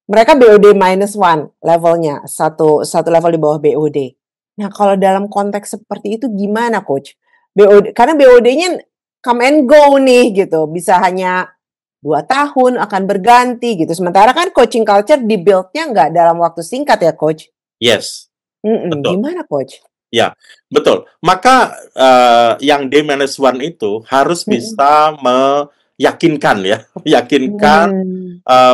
Mereka BOD-1 levelnya, satu level di bawah BOD. Nah, kalau dalam konteks seperti itu gimana Coach? Karena BOD-nya come and go nih gitu, bisa hanya 2 tahun akan berganti gitu. Sementara kan coaching culture di-build-nya nggak dalam waktu singkat ya, Coach? Yes, betul. Gimana, Coach? Ya, betul. Maka yang D-1 itu harus bisa meyakinkan ya, meyakinkan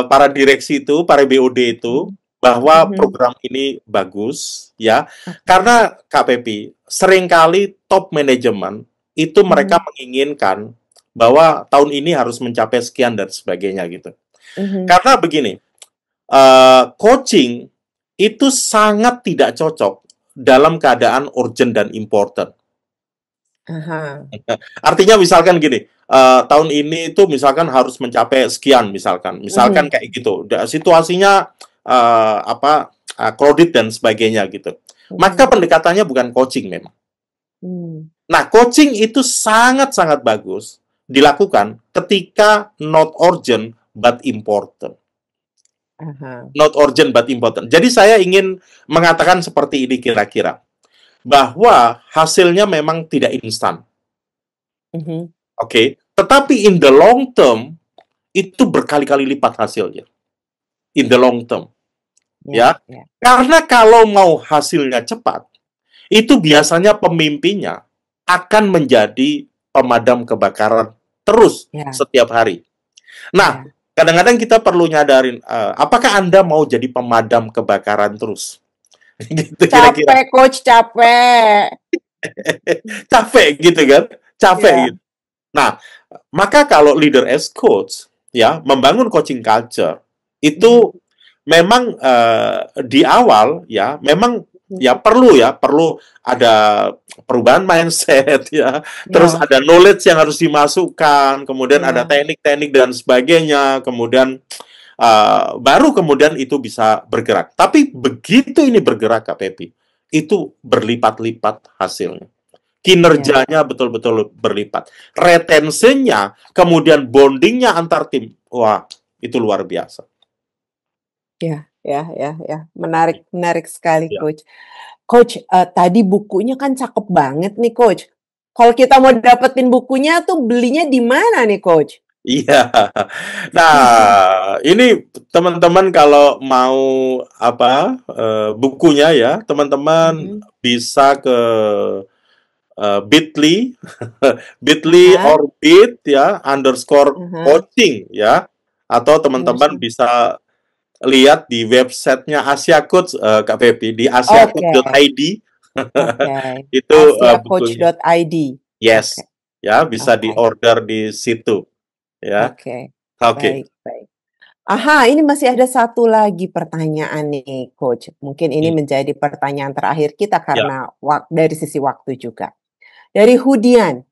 para direksi itu, para BOD itu bahwa program ini bagus ya. Karena Kak Pepi, seringkali top manajemen itu mereka menginginkan bahwa tahun ini harus mencapai sekian dan sebagainya gitu. Karena begini, coaching itu sangat tidak cocok dalam keadaan urgent dan important. Artinya misalkan gini, tahun ini itu misalkan harus mencapai sekian misalkan kayak gitu. Situasinya crowded dan sebagainya gitu. Maka pendekatannya bukan coaching memang. Nah, coaching itu sangat-sangat bagus dilakukan ketika not urgent but important. Not urgent but important. Jadi saya ingin mengatakan seperti ini kira-kira, bahwa hasilnya memang tidak instan. Oke, tetapi in the long term itu berkali-kali lipat hasilnya. In the long term. Ya. Karena kalau mau hasilnya cepat, itu biasanya pemimpinnya akan menjadi pemadam kebakaran terus setiap hari. Nah, kadang-kadang kita perlu nyadarin, apakah Anda mau jadi pemadam kebakaran terus? Gitu, kira-kira. Capek, Coach, capek. Capek gitu kan? Capek gitu. Nah, maka kalau leader as coach, ya, membangun coaching culture, itu memang di awal, ya, memang ya perlu ada perubahan mindset ya, terus ada knowledge yang harus dimasukkan, kemudian ada teknik-teknik dan sebagainya, kemudian baru kemudian itu bisa bergerak. Tapi begitu ini bergerak, Kak Pepi, itu berlipat-lipat hasilnya. Kinerjanya betul-betul berlipat. Retensinya, kemudian bondingnya antar tim, wah, itu luar biasa. Ya. Menarik sekali, Coach. Coach, tadi bukunya kan cakep banget nih, Coach. Kalau kita mau dapetin bukunya tuh belinya di mana nih, Coach? Iya. Nah, ini teman-teman kalau mau bukunya ya, teman-teman bisa ke bit.ly /bit ya _coaching ya, atau teman-teman bisa lihat di websitenya Asia Coach, Kak Pepi, di asiacoach.id. Itu asiacoach.id. Yes. Ya, bisa diorder di situ. Ya. Oke. Baik. Aha, ini masih ada satu lagi pertanyaan nih, Coach. Mungkin ini menjadi pertanyaan terakhir kita karena dari sisi waktu juga. Dari Hudian,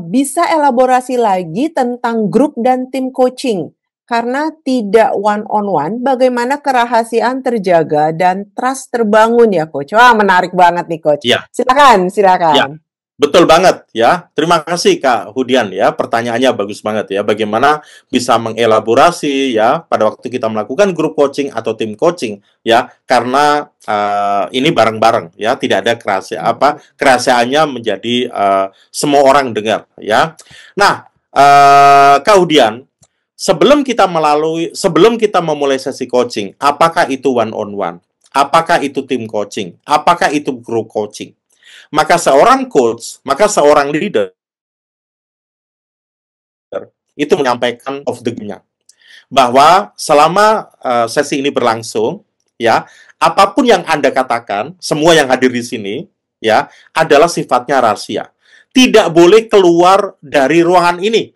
bisa elaborasi lagi tentang grup dan tim coaching? Karena tidak one-on-one, bagaimana kerahasiaan terjaga dan trust terbangun ya, Coach? Wah, menarik banget nih, Coach. Ya. Silakan. Ya, betul banget ya. Terima kasih Kak Hudian ya. Pertanyaannya bagus banget ya. Bagaimana bisa mengelaborasi ya pada waktu kita melakukan grup coaching atau tim coaching ya. Karena ini bareng-bareng ya. Tidak ada kerahasiaannya menjadi semua orang dengar ya. Nah, Kak Hudian, sebelum kita memulai sesi coaching, apakah itu one-on-one? Apakah itu tim coaching? Apakah itu group coaching? Maka seorang coach, maka seorang leader itu menyampaikan of the game-nya. Bahwa selama sesi ini berlangsung, ya, apapun yang Anda katakan, semua yang hadir di sini, ya, adalah sifatnya rahasia. Tidak boleh keluar dari ruangan ini.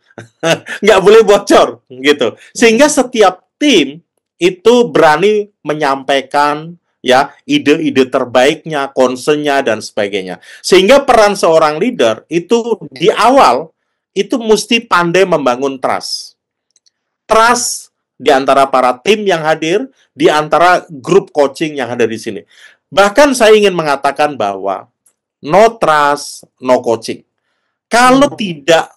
Nggak boleh bocor, gitu. Sehingga setiap tim itu berani menyampaikan ya ide-ide terbaiknya, concern-nya dan sebagainya. Sehingga peran seorang leader itu di awal itu mesti pandai membangun trust. Trust di antara para tim yang hadir, di antara grup coaching yang ada di sini. Bahkan saya ingin mengatakan bahwa no trust, no coaching. Kalau tidak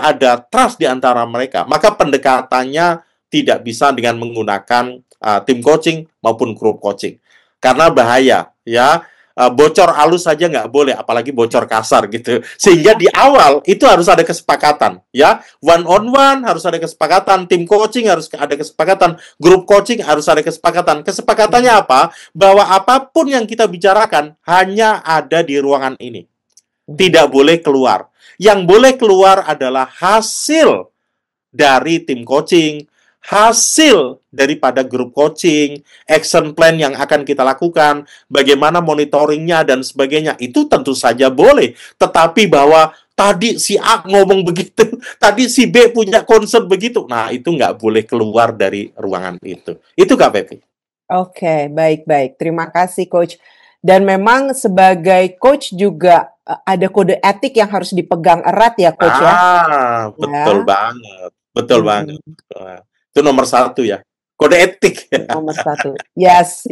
ada trust di antara mereka, maka pendekatannya tidak bisa dengan menggunakan tim coaching maupun grup coaching. Karena bahaya, ya. bocor halus saja nggak boleh, apalagi bocor kasar gitu. Sehingga di awal itu harus ada kesepakatan, ya. One on one harus ada kesepakatan, tim coaching harus ada kesepakatan, grup coaching harus ada kesepakatan. Kesepakatannya apa? Bahwa apapun yang kita bicarakan hanya ada di ruangan ini. Tidak boleh keluar. Yang boleh keluar adalah hasil dari tim coaching, hasil daripada grup coaching, action plan yang akan kita lakukan, bagaimana monitoringnya dan sebagainya, itu tentu saja boleh. Tetapi bahwa tadi si A ngomong begitu, tadi si B punya concern begitu, nah itu nggak boleh keluar dari ruangan itu. Itu Kak Pepi. Oke, baik-baik. Terima kasih, Coach. Dan memang sebagai coach juga ada kode etik yang harus dipegang erat ya, Coach ya. Betul banget. Betul banget. Itu nomor 1 ya. Kode etik. Nomor 1. Yes.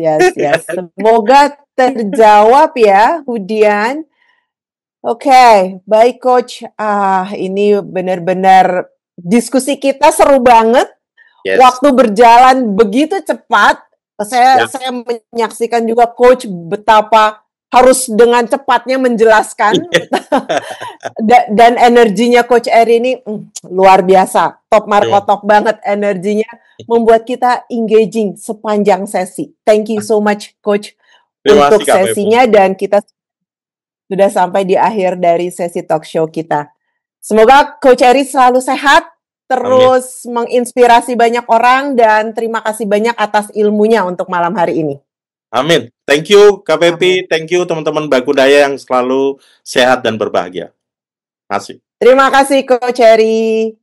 Semoga terjawab ya, Hudian. Oke, baik Coach. Ini benar-benar diskusi kita seru banget. Yes. Waktu berjalan begitu cepat. Saya menyaksikan juga Coach betapa harus dengan cepatnya menjelaskan. Dan energinya Coach Eri ini luar biasa. Top markotop banget energinya. Membuat kita engaging sepanjang sesi. Thank you so much Coach untuk sesinya. Dan kita sudah sampai di akhir dari sesi talk show kita. Semoga Coach Eri selalu sehat, terus menginspirasi banyak orang, dan terima kasih banyak atas ilmunya untuk malam hari ini. Amin. Thank you Kak Pepi, thank you teman-teman Bakudaya yang selalu sehat dan berbahagia. Masih. Terima kasih Coach Eri.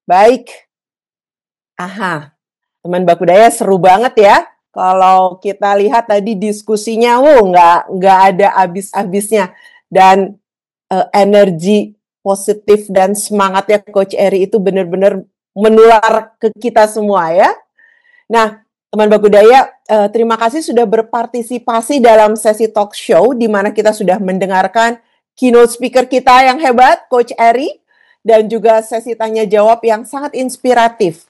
Baik. Teman Bakudaya seru banget ya. Kalau kita lihat tadi diskusinya, nggak ada habis-habisnya. Dan energi positif dan semangatnya Coach Eri itu benar-benar menular ke kita semua ya. Nah, teman Bakudaya, terima kasih sudah berpartisipasi dalam sesi talk show di mana kita sudah mendengarkan keynote speaker kita yang hebat, Coach Eri, dan juga sesi tanya jawab yang sangat inspiratif.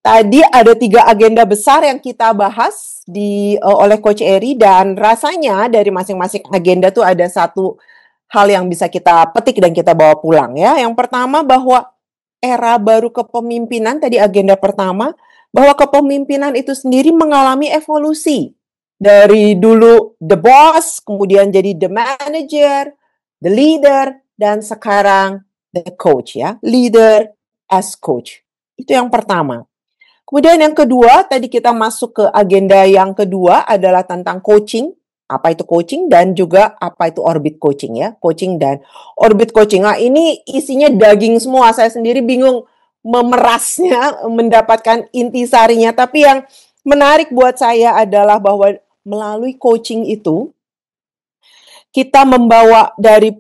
Tadi ada 3 agenda besar yang kita bahas oleh Coach Eri, dan rasanya dari masing-masing agenda tuh ada satu hal yang bisa kita petik dan kita bawa pulang ya. Yang pertama bahwa era baru kepemimpinan, tadi agenda pertama, bahwa kepemimpinan itu sendiri mengalami evolusi. Dari dulu the boss, kemudian jadi the manager, the leader, dan sekarang the coach ya. Leader as coach. Itu yang pertama. Kemudian yang kedua, tadi kita masuk ke agenda yang kedua adalah tentang coaching. Apa itu coaching dan juga apa itu orbit coaching ya. Coaching dan orbit coaching. Nah, ini isinya daging semua. Saya sendiri bingung memerasnya, mendapatkan intisarinya. Tapi yang menarik buat saya adalah bahwa melalui coaching itu kita membawa dari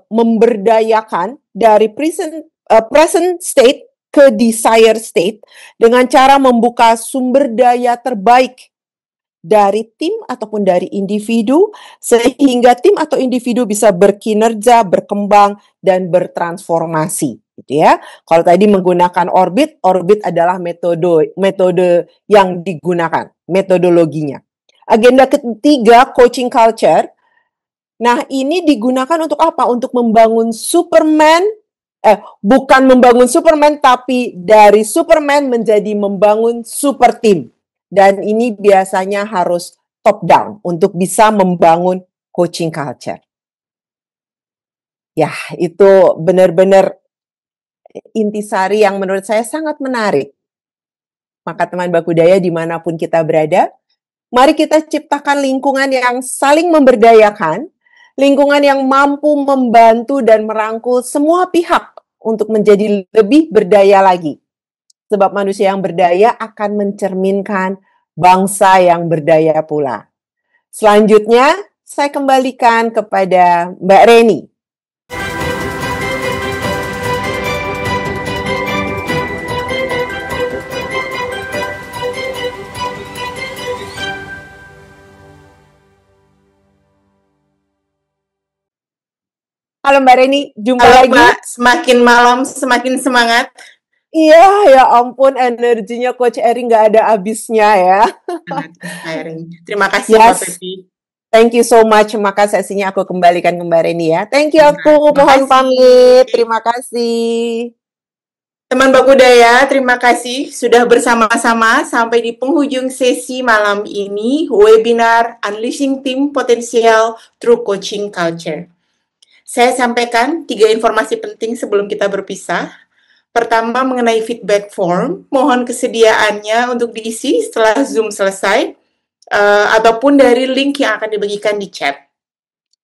memberdayakan dari present state ke desired state dengan cara membuka sumber daya terbaik dari tim ataupun dari individu, sehingga tim atau individu bisa berkinerja, berkembang, dan bertransformasi. Gitu ya. Kalau tadi menggunakan orbit adalah metode yang digunakan, metodologinya. Agenda ketiga, coaching culture. Nah, ini digunakan untuk apa? Untuk membangun bukan membangun Superman, tapi dari Superman menjadi membangun super team. Dan ini biasanya harus top down untuk bisa membangun coaching culture. Ya, itu benar-benar intisari yang menurut saya sangat menarik. Maka teman Bakudaya dimanapun kita berada, mari kita ciptakan lingkungan yang saling memberdayakan, lingkungan yang mampu membantu dan merangkul semua pihak untuk menjadi lebih berdaya lagi. Sebab manusia yang berdaya akan mencerminkan bangsa yang berdaya pula. Selanjutnya, saya kembalikan kepada Mbak Reni. Halo Mbak Reni, jumpa lagi. Mbak, semakin malam semakin semangat. Iya, ya ampun energinya Coach Eri nggak ada habisnya ya. Sangat inspiring. Terima kasih Mbak Yes, Pepi. thank you so much. Maka sesinya aku kembalikan ke Mbak Reni ya. Thank you, aku Terima mohon kasih. pamit. Terima kasih. Teman Bakudaya, terima kasih sudah bersama-sama sampai di penghujung sesi malam ini, webinar Unleashing Team Potential Through Coaching Culture. Saya sampaikan 3 informasi penting sebelum kita berpisah. Pertama, mengenai feedback form, mohon kesediaannya untuk diisi setelah Zoom selesai, ataupun dari link yang akan dibagikan di chat.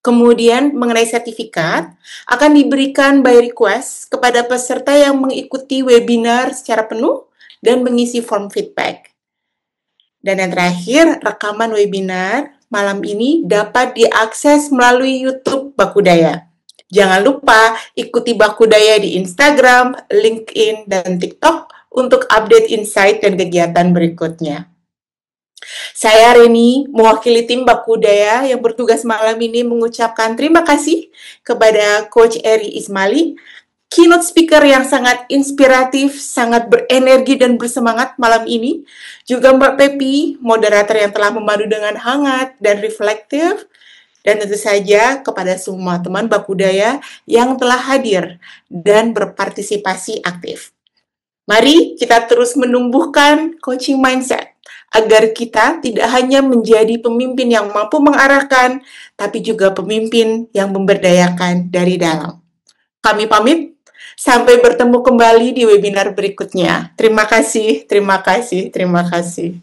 Kemudian mengenai sertifikat, akan diberikan by request kepada peserta yang mengikuti webinar secara penuh dan mengisi form feedback. Dan yang terakhir, rekaman webinar malam ini dapat diakses melalui YouTube Bakudaya. Jangan lupa ikuti Bakudaya di Instagram, LinkedIn, dan TikTok untuk update insight dan kegiatan berikutnya. Saya Reni, mewakili tim Bakudaya yang bertugas malam ini mengucapkan terima kasih kepada Coach Eri Ismaili, keynote speaker yang sangat inspiratif, sangat berenergi dan bersemangat malam ini. Juga Mbak Pepi, moderator yang telah memandu dengan hangat dan reflektif. Dan tentu saja kepada semua teman Bakudaya yang telah hadir dan berpartisipasi aktif. Mari kita terus menumbuhkan coaching mindset agar kita tidak hanya menjadi pemimpin yang mampu mengarahkan, tapi juga pemimpin yang memberdayakan dari dalam. Kami pamit, sampai bertemu kembali di webinar berikutnya. Terima kasih, terima kasih, terima kasih.